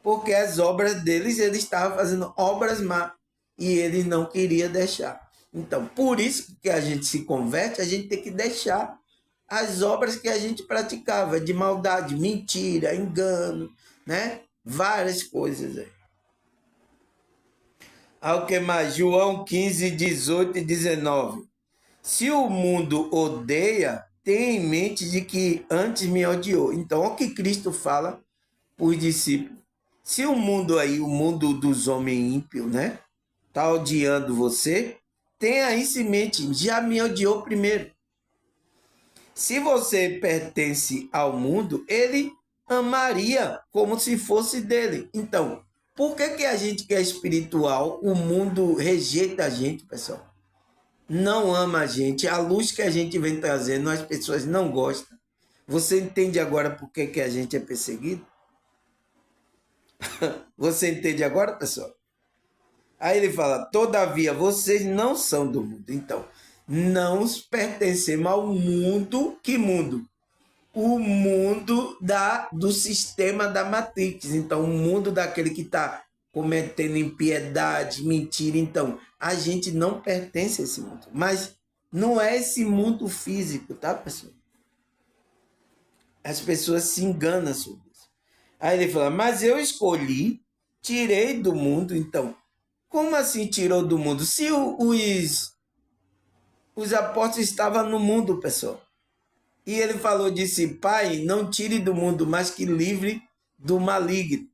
Porque as obras deles, eles estavam fazendo obras má e eles não queriam deixar. Então, por isso que a gente se converte, a gente tem que deixar as obras que a gente praticava, de maldade, mentira, engano, né? Várias coisas aí. Ao que mais? João 15, 18 e 19. Se o mundo odeia, tenha em mente de que antes me odiou. Então, o que Cristo fala para os discípulos. Se o mundo aí, o mundo dos homens ímpios, né, tá odiando você, tenha isso em mente, já me odiou primeiro. Se você pertence ao mundo, ele amaria como se fosse dele. Então, por que a gente que é espiritual, o mundo rejeita a gente, pessoal? Não ama a gente. A luz que a gente vem trazendo, as pessoas não gostam. Você entende agora por que a gente é perseguido? Você entende agora, pessoal? Aí ele fala: todavia, vocês não são do mundo. Então, não pertencemos ao mundo. Que mundo? O mundo do sistema da Matrix. Então, o mundo daquele que está cometendo impiedade, mentira. Então, a gente não pertence a esse mundo. Mas não é esse mundo físico, tá, pessoal? As pessoas se enganam sobre isso. Aí ele fala: mas eu escolhi, tirei do mundo. Então, como assim tirou do mundo? Se os apóstolos estavam no mundo, pessoal. E ele falou, disse: Pai, não tire do mundo, mas que livre do maligno.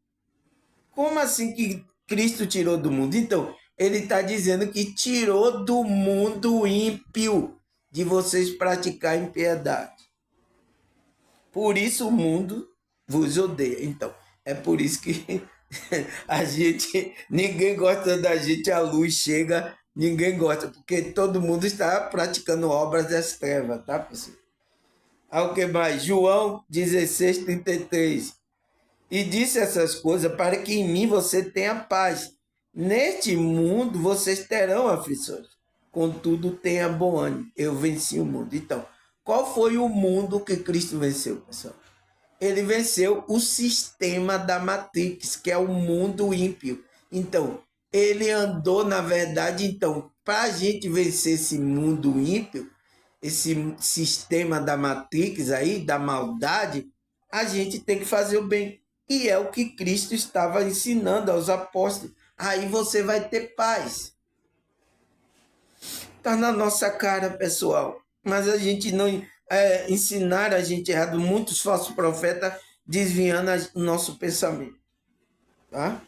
Como assim que Cristo tirou do mundo? Então, ele está dizendo que tirou do mundo ímpio, de vocês praticar impiedade. Por isso o mundo vos odeia. Então, é por isso que ninguém gosta da gente, a luz chega, ninguém gosta, porque todo mundo está praticando obras das trevas, tá, pessoal? Ao que mais? João 16, 33. E disse essas coisas para que em mim você tenha paz. Neste mundo vocês terão aflições. Contudo, tenha bom ânimo. Eu venci o mundo. Então, qual foi o mundo que Cristo venceu, pessoal? Ele venceu o sistema da Matrix, que é o mundo ímpio. Então, ele andou, na verdade, então, para a gente vencer esse mundo ímpio, esse sistema da Matrix aí, da maldade, a gente tem que fazer o bem. E é o que Cristo estava ensinando aos apóstolos. Aí você vai ter paz. Está na nossa cara, pessoal. Mas a gente não ensinar a gente errado. Muitos falsos profetas desviando o nosso pensamento. Tá?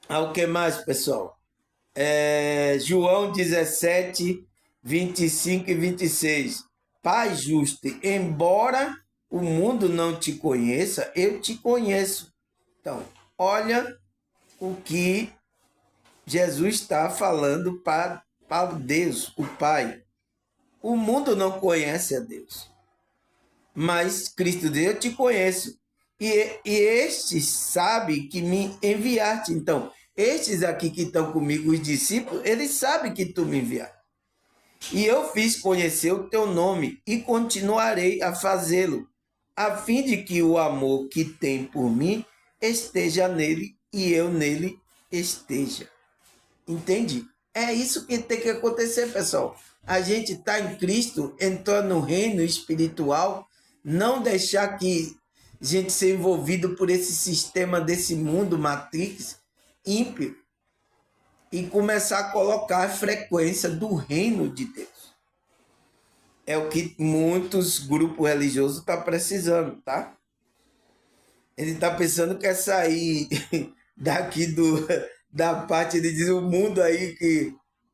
O que mais, pessoal? João 17, 25 e 26. Pai justo, embora o mundo não te conheça, eu te conheço. Então, olha o que Jesus está falando para Deus, o Pai. O mundo não conhece a Deus, mas Cristo diz: eu te conheço. E estes sabem que me enviaste. Então, estes aqui que estão comigo, os discípulos, eles sabem que tu me enviaste. E eu fiz conhecer o teu nome e continuarei a fazê-lo, a fim de que o amor que tem por mim esteja nele e eu nele esteja. Entende? É isso que tem que acontecer, pessoal. A gente está em Cristo, entrou no reino espiritual, não deixar que a gente seja envolvido por esse sistema desse mundo Matrix ímpio e começar a colocar a frequência do reino de Deus. É o que muitos grupos religiosos estão precisando, tá? Ele está pensando que é sair daqui da parte, ele diz, o mundo aí,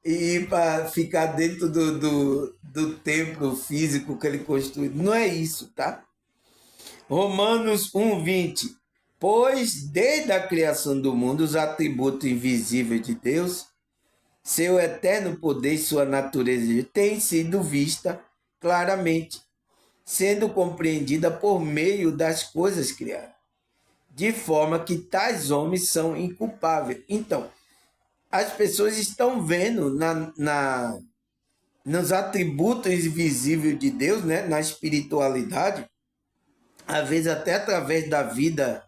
e ir para ficar dentro do templo físico que ele construiu. Não é isso, tá? Romanos 1:20. Pois desde a criação do mundo, os atributos invisíveis de Deus, seu eterno poder e sua natureza têm sido vista claramente, sendo compreendida por meio das coisas criadas, de forma que tais homens são inculpáveis. Então, as pessoas estão vendo nos atributos invisíveis de Deus, né, na espiritualidade, às vezes até através da vida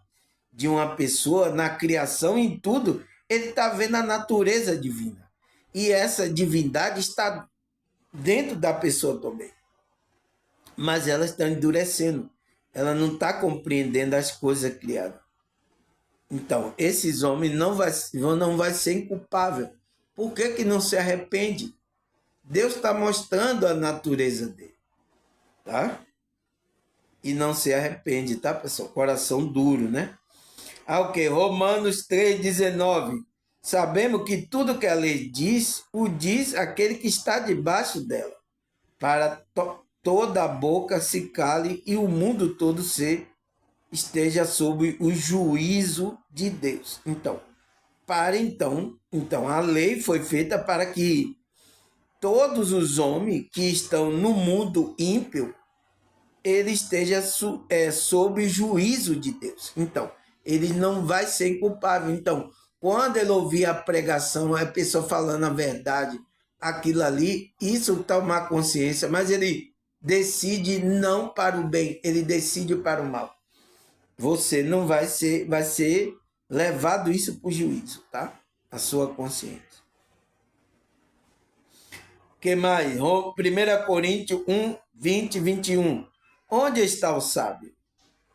de uma pessoa, na criação, em tudo, ele está vendo a natureza divina. E essa divindade está dentro da pessoa também. Mas ela está endurecendo. Ela não está compreendendo as coisas criadas. Então, esses homens não vai ser inculpável. Por que não se arrepende? Deus está mostrando a natureza dele. Tá? E não se arrepende, tá, pessoal? Coração duro, né? Ok, Romanos 3,19. Sabemos que tudo que a lei diz, o diz aquele que está debaixo dela, para toda a boca se cale e o mundo todo esteja sob o juízo de Deus. Então, a lei foi feita para que todos os homens que estão no mundo ímpio, ele esteja sob o juízo de Deus. Então, ele não vai ser inculpável. Então, quando ele ouvir a pregação, a pessoa falando a verdade, aquilo ali, isso tomar consciência, mas ele decide não para o bem, ele decide para o mal. Você não vai ser levado isso para o juízo, tá? A sua consciência. O que mais? 1 Coríntios 1:20, 21. Onde está o sábio?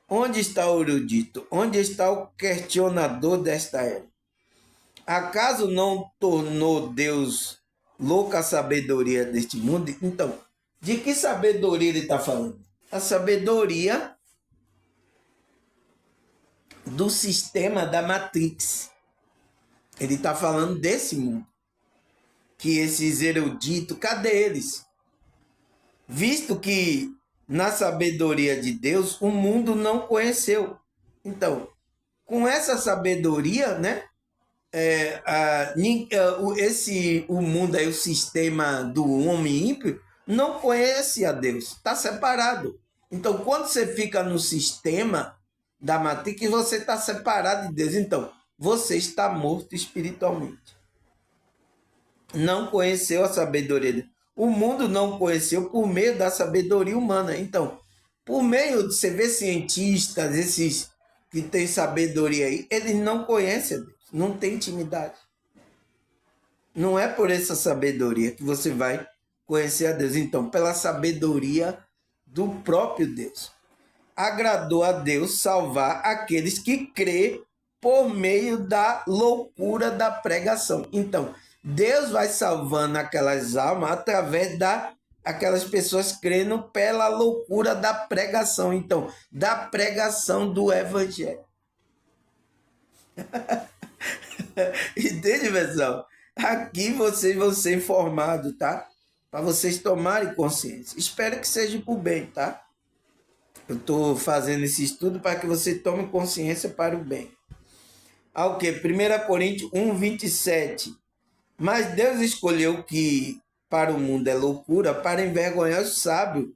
Onde está o erudito? Onde está o questionador desta era? Acaso não tornou Deus louca a sabedoria deste mundo? Então, de que sabedoria ele está falando? A sabedoria do sistema da Matrix. Ele está falando desse mundo. Que esses eruditos, cadê eles? Visto que na sabedoria de Deus o mundo não conheceu. Então, com essa sabedoria, né? O mundo aí, o sistema do homem ímpio, não conhece a Deus, está separado. Então, quando você fica no sistema da matrix, você está separado de Deus. Então, você está morto espiritualmente. Não conheceu a sabedoria dele. O mundo não conheceu por meio da sabedoria humana. Então, por meio de você ver cientistas, esses que têm sabedoria aí, eles não conhecem a Deus, não tem intimidade. Não é por essa sabedoria que você vai conhecer a Deus. Então, pela sabedoria do próprio Deus. Agradou a Deus salvar aqueles que crê por meio da loucura da pregação. Então, Deus vai salvando aquelas almas através daquelas pessoas crendo pela loucura da pregação. Então, da pregação do evangelho. Entende, pessoal? Aqui vocês vão ser informados, tá? Para vocês tomarem consciência. Espero que seja por bem, tá? Eu estou fazendo esse estudo para que você tome consciência para o bem. O que? 1 Coríntios 1:27. Mas Deus escolheu que para o mundo é loucura para envergonhar o sábio.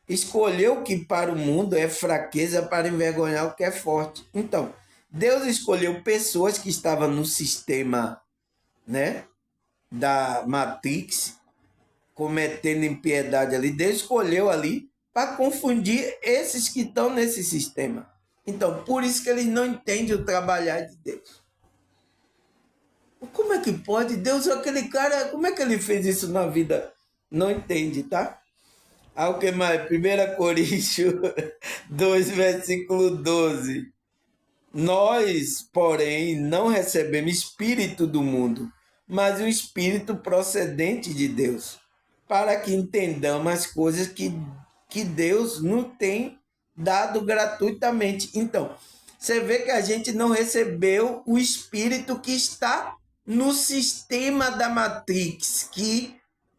Escolheu que para o mundo é fraqueza para envergonhar o que é forte. Então, Deus escolheu pessoas que estavam no sistema, né, da Matrix, cometendo impiedade ali. Deus escolheu ali para confundir esses que estão nesse sistema. Então, por isso que eles não entendem o trabalhar de Deus. Como é que pode? Deus é aquele cara, como é que ele fez isso na vida? Não entende, tá? O que mais? 1 Coríntios 2, versículo 12. Nós, porém, não recebemos espírito do mundo, mas um espírito procedente de Deus, para que entendamos as coisas que Deus nos tem dado gratuitamente. Então, você vê que a gente não recebeu o espírito que está no sistema da Matrix, que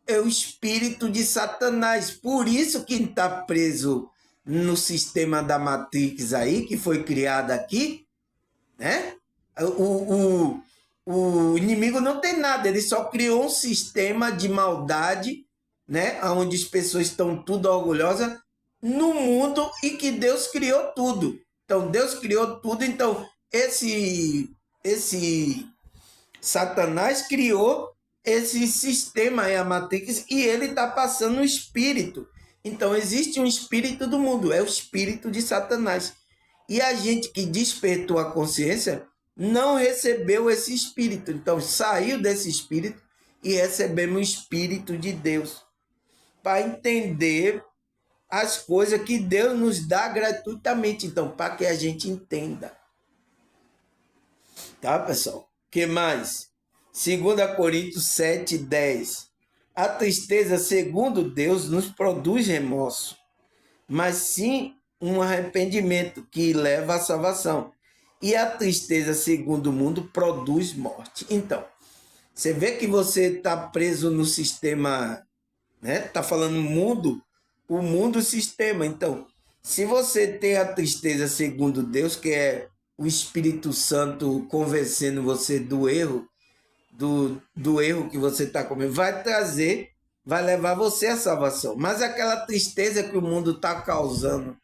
é o espírito de Satanás. Por isso que está preso no sistema da Matrix aí, que foi criado aqui, né? O inimigo não tem nada, ele só criou um sistema de maldade, né? Onde as pessoas estão tudo orgulhosas no mundo e que Deus criou tudo. Então, Deus criou tudo, então esse Satanás criou esse sistema aí, a Matrix, e ele está passando o espírito. Então, existe um espírito do mundo, é o espírito de Satanás. E a gente que despertou a consciência não recebeu esse espírito. Então, saiu desse espírito e recebemos o espírito de Deus para entender as coisas que Deus nos dá gratuitamente. Então, para que a gente entenda. Tá, pessoal? O que mais? 2 Coríntios 7:10. A tristeza, segundo Deus, nos produz remorso, mas sim um arrependimento que leva à salvação. E a tristeza, segundo o mundo, produz morte. Então, você vê que você está preso no sistema, né? Está falando mundo, o mundo sistema. Então, se você tem a tristeza segundo Deus, que é o Espírito Santo convencendo você do erro, do erro que você está comendo, vai levar você à salvação. Mas aquela tristeza que o mundo está causando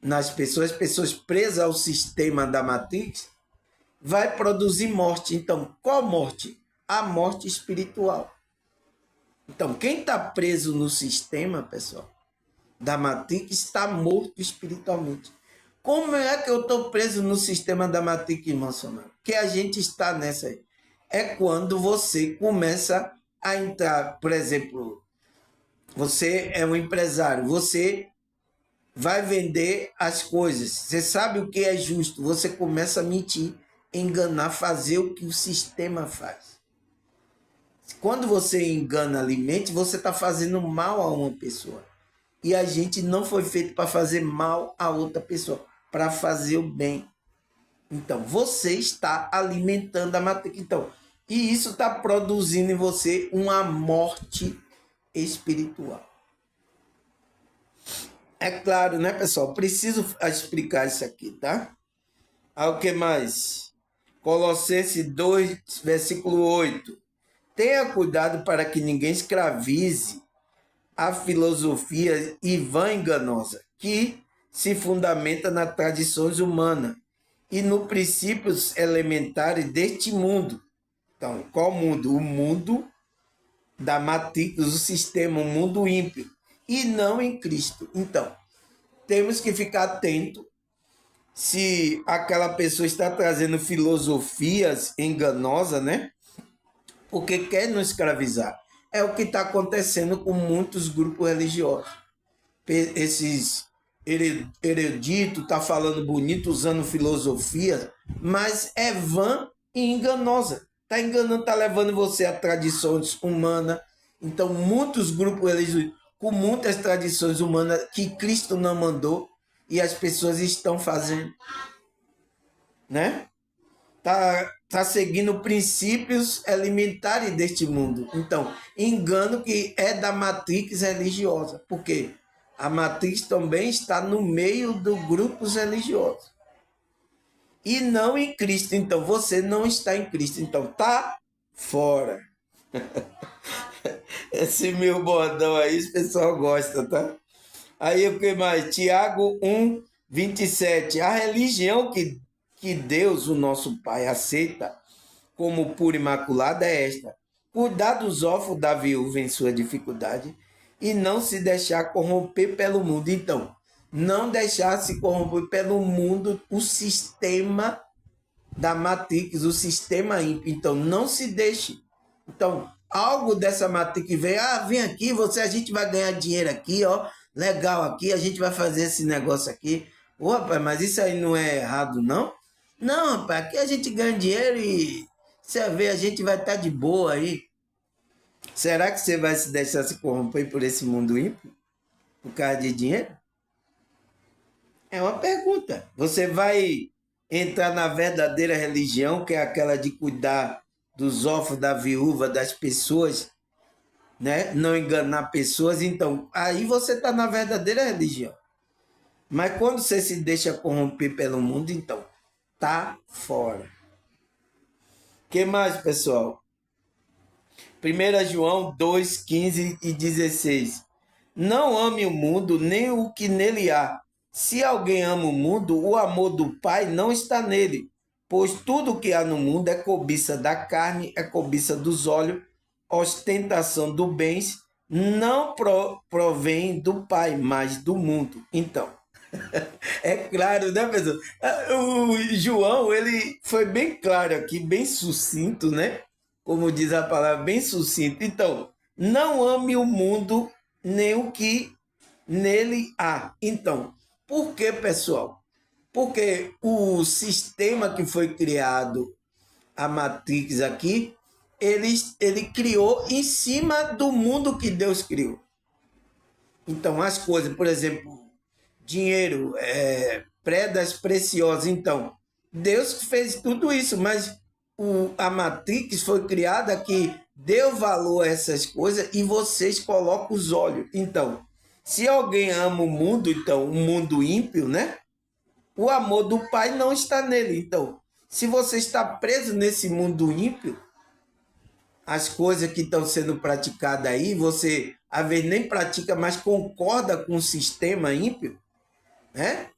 nas pessoas presas ao sistema da Matrix, vai produzir morte. Então, qual morte? A morte espiritual. Então, quem está preso no sistema, pessoal, da Matrix, está morto espiritualmente. Como é que eu estou preso no sistema da Matrix, irmão Samuel? Que a gente está nessa aí. É quando você começa a entrar, por exemplo, você é um empresário, você vai vender as coisas, você sabe o que é justo, você começa a mentir, enganar, fazer o que o sistema faz. Quando você engana alimente, você está fazendo mal a uma pessoa. E a gente não foi feito para fazer mal a outra pessoa, para fazer o bem. Então, você está alimentando a matriz. Então, e isso está produzindo em você uma morte espiritual. É claro, né, pessoal? Preciso explicar isso aqui, tá? O que mais? Colossenses 2, versículo 8. Tenha cuidado para que ninguém escravize a filosofia e vã enganosa, que se fundamenta nas tradições humanas e nos princípios elementares deste mundo. Então, qual mundo? O mundo da matrix, o sistema, o mundo ímpio, e não em Cristo. Então, temos que ficar atento se aquela pessoa está trazendo filosofias enganosas, né? Porque quer nos escravizar. É o que está acontecendo com muitos grupos religiosos. Esses eruditos tá falando bonito, usando filosofia, mas é vã e enganosa. Está enganando, está levando você a tradições humanas. Então, muitos grupos religiosos com muitas tradições humanas que Cristo não mandou e as pessoas estão fazendo, né? Tá seguindo princípios elementares deste mundo. Então, engano que é da matrix religiosa, porque a matrix também está no meio dos grupos religiosos. E não em Cristo. Então, você não está em Cristo. Então, tá fora. Esse meu bordão aí, o pessoal gosta, tá? Aí, o que mais? Tiago 1:27. A religião que Deus, o nosso Pai, aceita como pura e imaculada é esta: cuidar dos órfãos da viúva em sua dificuldade e não se deixar corromper pelo mundo. Então, não deixar se corromper pelo mundo, o sistema da matrix, o sistema ímpio. Então, não se deixe. Então, algo dessa matrix vem, vem aqui, a gente vai ganhar dinheiro aqui, ó, legal aqui, a gente vai fazer esse negócio aqui. Ô, rapaz, mas isso aí não é errado, não? Não, rapaz, aqui a gente ganha dinheiro e você vê, a gente vai estar de boa aí. Será que você vai se deixar se corromper por esse mundo ímpio? Por causa de dinheiro? É uma pergunta. Você vai entrar na verdadeira religião, que é aquela de cuidar dos órfãos, da viúva, das pessoas, né? Não enganar pessoas. Então, aí você está na verdadeira religião. Mas quando você se deixa corromper pelo mundo, então, tá fora. O que mais, pessoal? 1 João 2, 15 e 16. Não ame o mundo, nem o que nele há. Se alguém ama o mundo, o amor do Pai não está nele. Pois tudo que há no mundo é cobiça da carne, é cobiça dos olhos, ostentação do bens, não provém do Pai, mas do mundo. Então, é claro, né, pessoal? O João, ele foi bem claro aqui, bem sucinto, né? Como diz a palavra, bem sucinto. Então, não ame o mundo, nem o que nele há. Então, por que, pessoal? Porque o sistema que foi criado, a Matrix aqui, ele criou em cima do mundo que Deus criou. Então, as coisas, por exemplo, dinheiro, pedras preciosas. Então, Deus fez tudo isso, mas a Matrix foi criada que deu valor a essas coisas e vocês colocam os olhos. Então, se alguém ama o mundo, então, o mundo ímpio, né? O amor do Pai não está nele. Então, se você está preso nesse mundo ímpio, as coisas que estão sendo praticadas aí, você às vezes nem pratica, mas concorda com o sistema ímpio, né?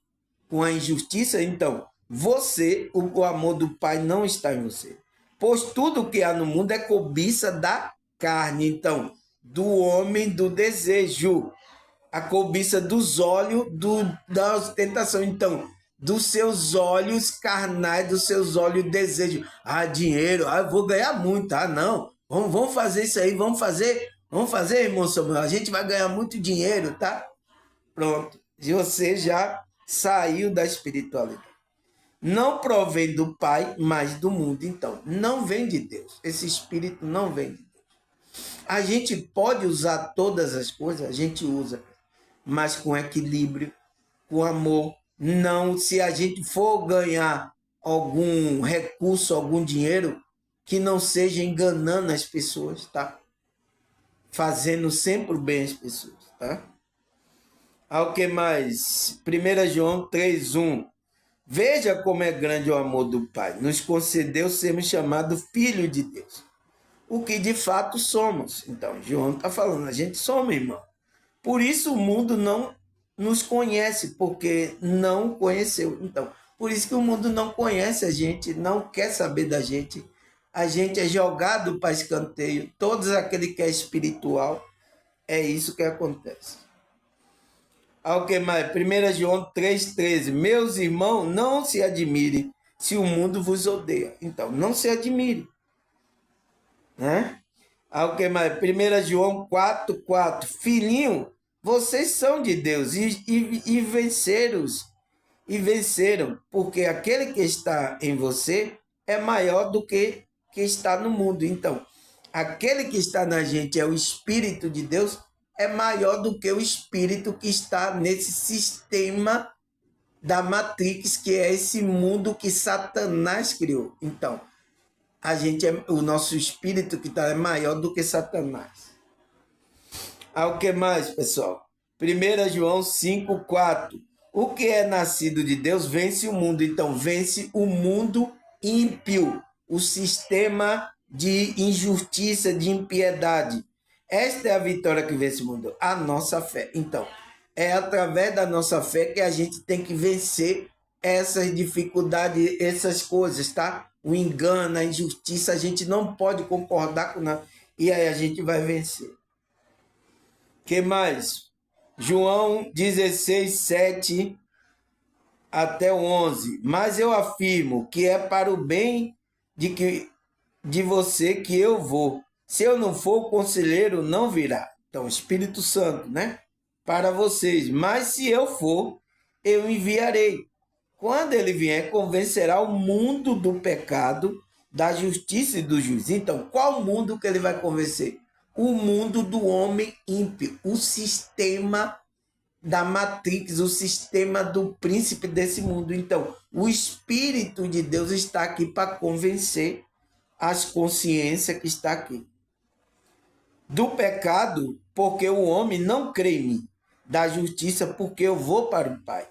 Com a injustiça, então o amor do Pai não está em você. Pois tudo que há no mundo é cobiça da carne, então, do homem, do desejo, a cobiça dos olhos, da ostentação, então, dos seus olhos carnais, dos seus olhos desejo. Ah, dinheiro, eu vou ganhar muito, não. Vamos fazer isso aí, vamos fazer, irmão Samuel, a gente vai ganhar muito dinheiro, tá? Pronto, e você já saiu da espiritualidade. Não provém do Pai, mas do mundo. Então, não vem de Deus. Esse espírito não vem de Deus. A gente pode usar todas as coisas, a gente usa, mas com equilíbrio, com amor. Não, se a gente for ganhar algum recurso, algum dinheiro, que não seja enganando as pessoas, tá? Fazendo sempre o bem às pessoas, tá? Ao que mais? 1 João 3:1. Veja como é grande o amor do Pai. Nos concedeu sermos chamados filhos de Deus. O que de fato somos. Então, João está falando, a gente somos, irmão. Por isso o mundo não nos conhece, porque não conheceu. Então, por isso que o mundo não conhece a gente, não quer saber da gente. A gente é jogado para escanteio. Todos aquele que é espiritual, é isso que acontece. Ao que mais? 1 João 3,13. Meus irmãos, não se admirem se o mundo vos odeia. Então, não se admire. Né? Ao que mais? 1 João 4,4. Filhinho, vocês são de Deus e venceram, porque aquele que está em você é maior do que está no mundo. Então, aquele que está na gente é o Espírito de Deus, é maior do que o espírito que está nesse sistema da Matrix, que é esse mundo que Satanás criou. Então, o nosso espírito que está é maior do que Satanás. O que mais, pessoal? 1 João 5,4. O que é nascido de Deus vence o mundo. Então, vence o mundo ímpio, o sistema de injustiça, de impiedade. Esta é a vitória que vence o mundo, a nossa fé. Então, é através da nossa fé que a gente tem que vencer essas dificuldades, essas coisas, tá? O engano, a injustiça, a gente não pode concordar com nada. E aí a gente vai vencer. Que mais? João 16, 7 até o 11. Mas eu afirmo que é para o bem de você que eu vou. Se eu não for, o conselheiro não virá. Então, Espírito Santo, né? Para vocês. Mas se eu for, eu enviarei. Quando ele vier, convencerá o mundo do pecado, da justiça e do juízo. Então, qual mundo que ele vai convencer? O mundo do homem ímpio, o sistema da Matrix, o sistema do príncipe desse mundo. Então, o Espírito de Deus está aqui para convencer as consciências que está aqui. Do pecado, porque o homem não crê em mim. Da justiça, porque eu vou para o Pai.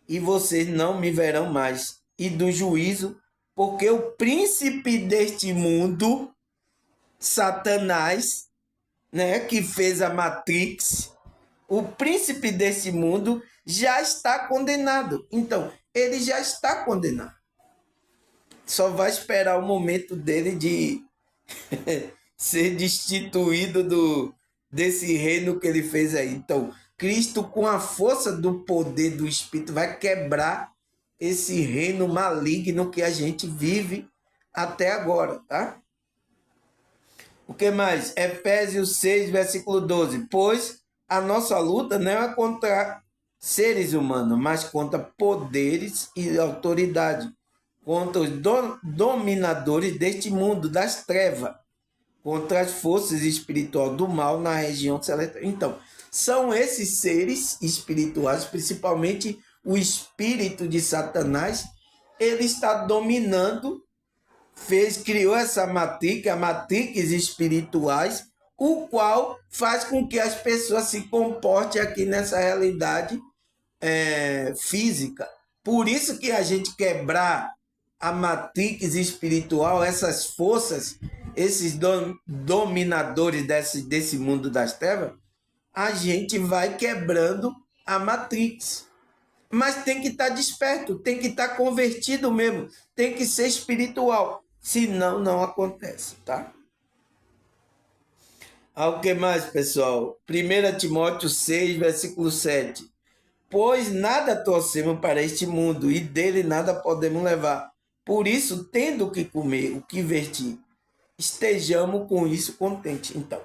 e vocês não me verão mais, e do juízo, porque o príncipe deste mundo, Satanás, né, que fez a Matrix, o príncipe desse mundo já está condenado. Então, ele já está condenado. Só vai esperar o momento dele de ser destituído desse reino que ele fez aí. Então, Cristo, com a força do poder do Espírito, vai quebrar esse reino maligno que a gente vive até agora, tá? O que mais? Efésios 6, versículo 12. Pois a nossa luta não é contra seres humanos, mas contra poderes e autoridade, contra os dominadores deste mundo, das trevas, contra as forças espirituais do mal na região celestial. Então, são esses seres espirituais, principalmente o espírito de Satanás, ele está dominando, criou essa matrix, a matrix espirituais, o qual faz com que as pessoas se comportem aqui nessa realidade física. Por isso que a gente quebrar a matrix espiritual, essas forças, esses dominadores desse mundo das trevas, a gente vai quebrando a matrix. Mas tem que estar desperto, tem que estar convertido mesmo, tem que ser espiritual. Senão, não acontece, tá? Ao que mais, pessoal? 1 Timóteo 6, versículo 7. Pois nada trouxemos para este mundo e dele nada podemos levar. Por isso, tendo o que comer, o que vestir, estejamos com isso contentes. Então,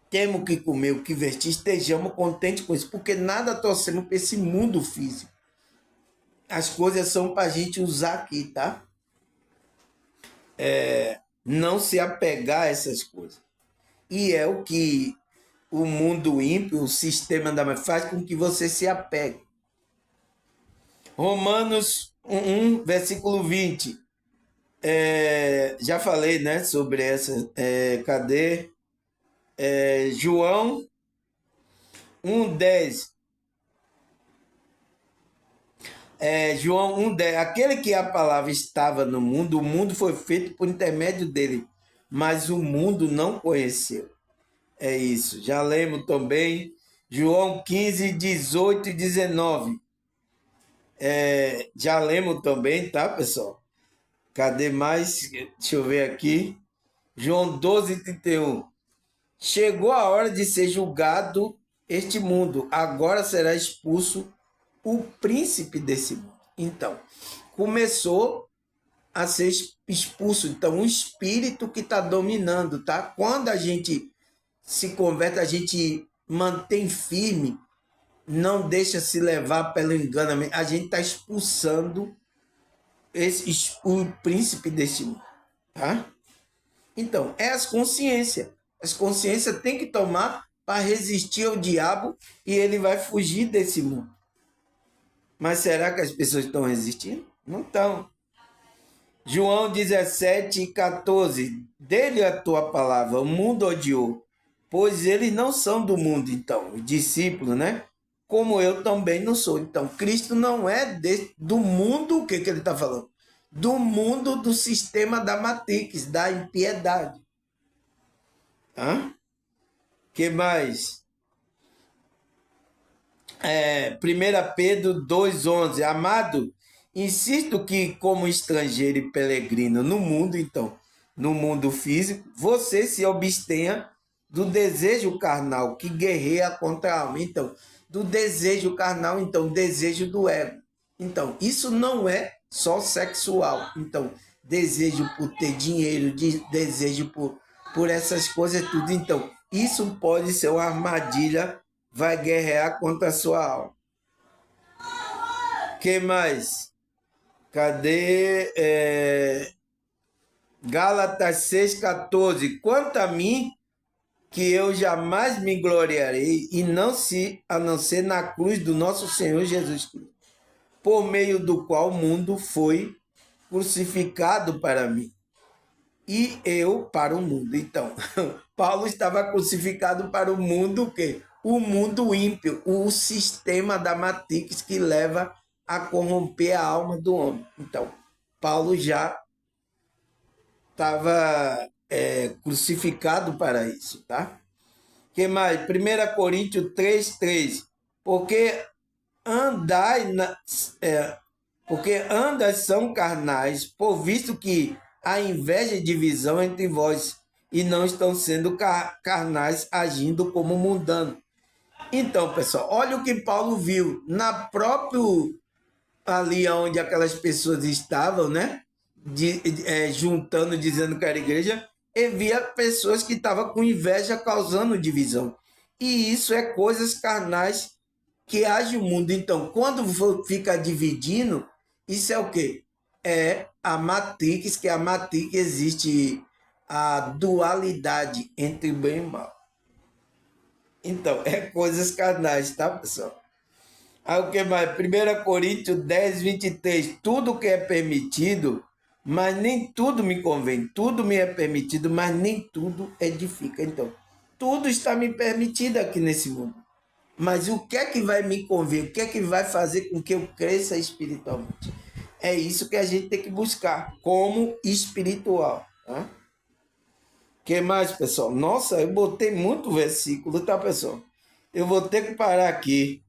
temos que comer, o que vestir, estejamos contentes com isso, porque nada trouxemos para esse mundo físico. As coisas são para a gente usar aqui, tá? Não se apegar a essas coisas. E é o que o mundo ímpio, o sistema da magia, faz com que você se apegue. Romanos 1, versículo 20. Já falei, né, sobre essa. Cadê? João 1,10. João 1,10. Aquele que a palavra estava no mundo, o mundo foi feito por intermédio dele, mas o mundo não conheceu. É isso. Já lemos também João 15, 18 e 19. Já lemos também, tá, pessoal? Cadê mais? Deixa eu ver aqui. João 12, 31. Chegou a hora de ser julgado este mundo. Agora será expulso o príncipe desse mundo. Então, começou a ser expulso. Então, um espírito que está dominando, tá? Quando a gente se converte, a gente mantém firme, não deixa se levar pelo engano. A gente está expulsando o príncipe desse mundo, tá? Então, é as consciências. As consciências têm que tomar para resistir ao diabo e ele vai fugir desse mundo. Mas será que as pessoas estão resistindo? Não estão. João 17, 14. Dele a tua palavra, o mundo odiou, pois eles não são do mundo, então, os discípulos, né? Como eu também não sou. Então, Cristo não é do mundo, o que ele está falando? Do mundo do sistema da Matrix, da impiedade. Que mais? 1 Pedro 2,11. Amado, insisto que, como estrangeiro e peregrino no mundo, então, no mundo físico, você se abstenha do desejo carnal que guerreia contra a alma. Então, do desejo carnal, então, desejo do ego. Então, isso não é só sexual. Então, desejo por ter dinheiro, desejo por essas coisas tudo. Então, isso pode ser uma armadilha, vai guerrear contra a sua alma. Que mais? Cadê? Gálatas 6,14. Quanto a mim, que eu jamais me gloriarei, a não ser na cruz do nosso Senhor Jesus Cristo, por meio do qual o mundo foi crucificado para mim e eu para o mundo. Então, Paulo estava crucificado para o mundo, o quê? o mundo ímpio, o sistema da Matrix que leva a corromper a alma do homem. Então, Paulo já estava crucificado para isso, tá? Que mais? 1 Coríntios 3:3. Porque andai porque andas são carnais, por visto que há inveja e divisão entre vós, e não estão sendo carnais agindo como mundano. Então, pessoal, olha o que Paulo viu na próprio ali onde aquelas pessoas estavam, né? Juntando, dizendo que era igreja, e via pessoas que estavam com inveja causando divisão. E isso é coisas carnais que age o mundo. Então, quando fica dividindo, isso é o quê? É a matrix, que a matrix existe a dualidade entre bem e mal. Então, é coisas carnais, tá, pessoal? Aí o que mais? 1 Coríntios 10:23. Tudo que é permitido, mas nem tudo me convém. Tudo me é permitido, mas nem tudo edifica. Então, tudo está me permitido aqui nesse mundo. Mas o que é que vai me conver? O que é que vai fazer com que eu cresça espiritualmente? É isso que a gente tem que buscar como espiritual. Tá? O que mais, pessoal? Nossa, eu botei muito versículo, tá, pessoal? Eu vou ter que parar aqui.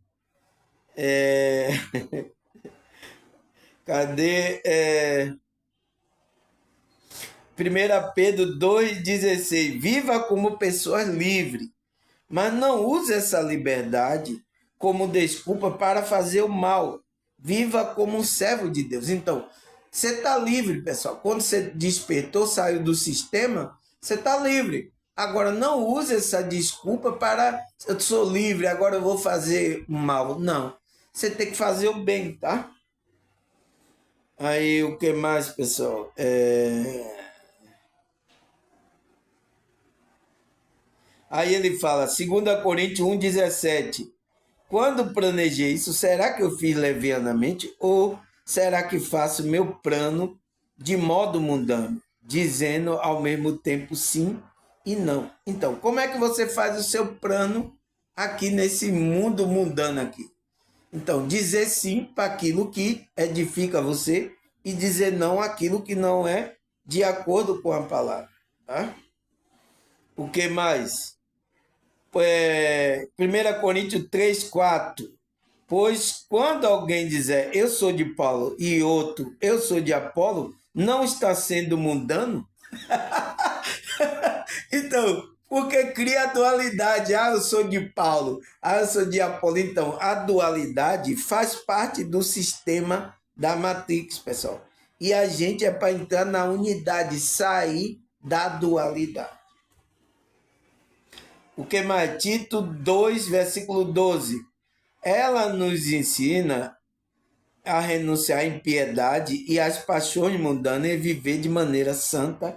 Cadê? 1 Pedro 2,16. Viva como pessoas livres, mas não use essa liberdade como desculpa para fazer o mal. Viva como um servo de Deus. Então, você está livre, pessoal. Quando você despertou, saiu do sistema, você está livre. Agora, não use essa desculpa para eu sou livre, agora eu vou fazer o mal. Não. Você tem que fazer o bem, tá? Aí, o que mais, pessoal? Aí ele fala, 2 Coríntios 1,17. Quando planejei isso, será que eu fiz levianamente? Ou será que faço meu plano de modo mundano, dizendo ao mesmo tempo sim e não? Então, como é que você faz o seu plano aqui nesse mundo mundano aqui? Então, dizer sim para aquilo que edifica você e dizer não aquilo que não é de acordo com a palavra. Tá? O que mais? 1 Coríntios 3:4. Pois quando alguém dizer eu sou de Paulo e outro eu sou de Apolo, não está sendo mundano? Então, porque cria a dualidade. Ah, eu sou de Paulo, ah, eu sou de Apolo. Então, a dualidade faz parte do sistema da Matrix, pessoal. E a gente é para entrar na unidade, sair da dualidade. O que mais? Tito 2, versículo 12. Ela nos ensina a renunciar à impiedade e às paixões mundanas e viver de maneira santa,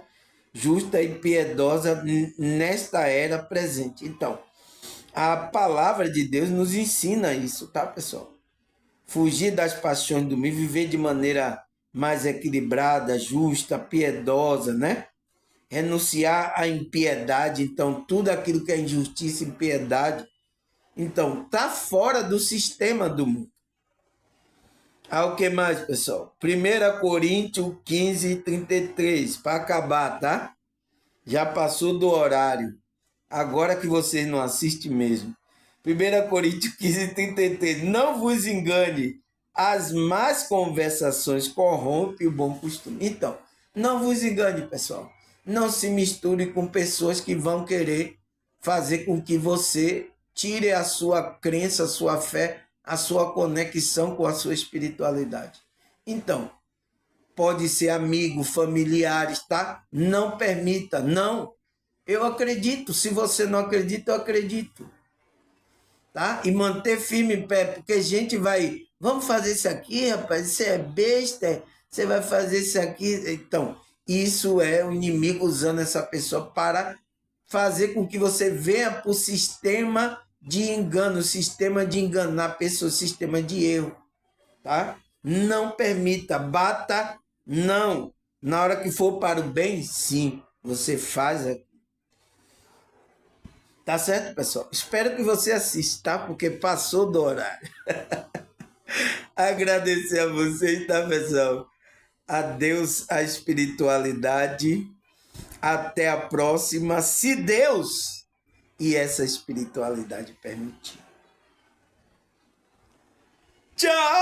justa e piedosa nesta era presente. Então, a palavra de Deus nos ensina isso, tá, pessoal? Fugir das paixões do mundo, viver de maneira mais equilibrada, justa, piedosa, né? Renunciar à impiedade, então tudo aquilo que é injustiça, impiedade, então tá fora do sistema do mundo. O que mais, pessoal? 1 Coríntios 15:33, para acabar, tá? Já passou do horário. Agora que vocês não assistem mesmo. 1 Coríntios 15:33, não vos engane, as más conversações corrompem o bom costume. Então, não vos engane, pessoal. Não se misture com pessoas que vão querer fazer com que você tire a sua crença, a sua fé, a sua conexão com a sua espiritualidade. Então, pode ser amigo, familiares, tá? Não permita, não. Eu acredito, se você não acredita, eu acredito. Tá? E manter firme em pé, porque a gente vai, vamos fazer isso aqui, rapaz, isso é besta, você vai fazer isso aqui. Então, isso é o inimigo usando essa pessoa para fazer com que você venha para o sistema de engano, sistema de enganar a pessoa, sistema de erro, tá? Não permita, bata, não. Na hora que for para o bem, sim, você faz. Tá Tá certo, pessoal? Espero que você assista, tá? Porque passou do horário. Agradecer a vocês, tá, pessoal? Adeus à espiritualidade. Até a próxima, se Deus e essa espiritualidade permitir. Tchau!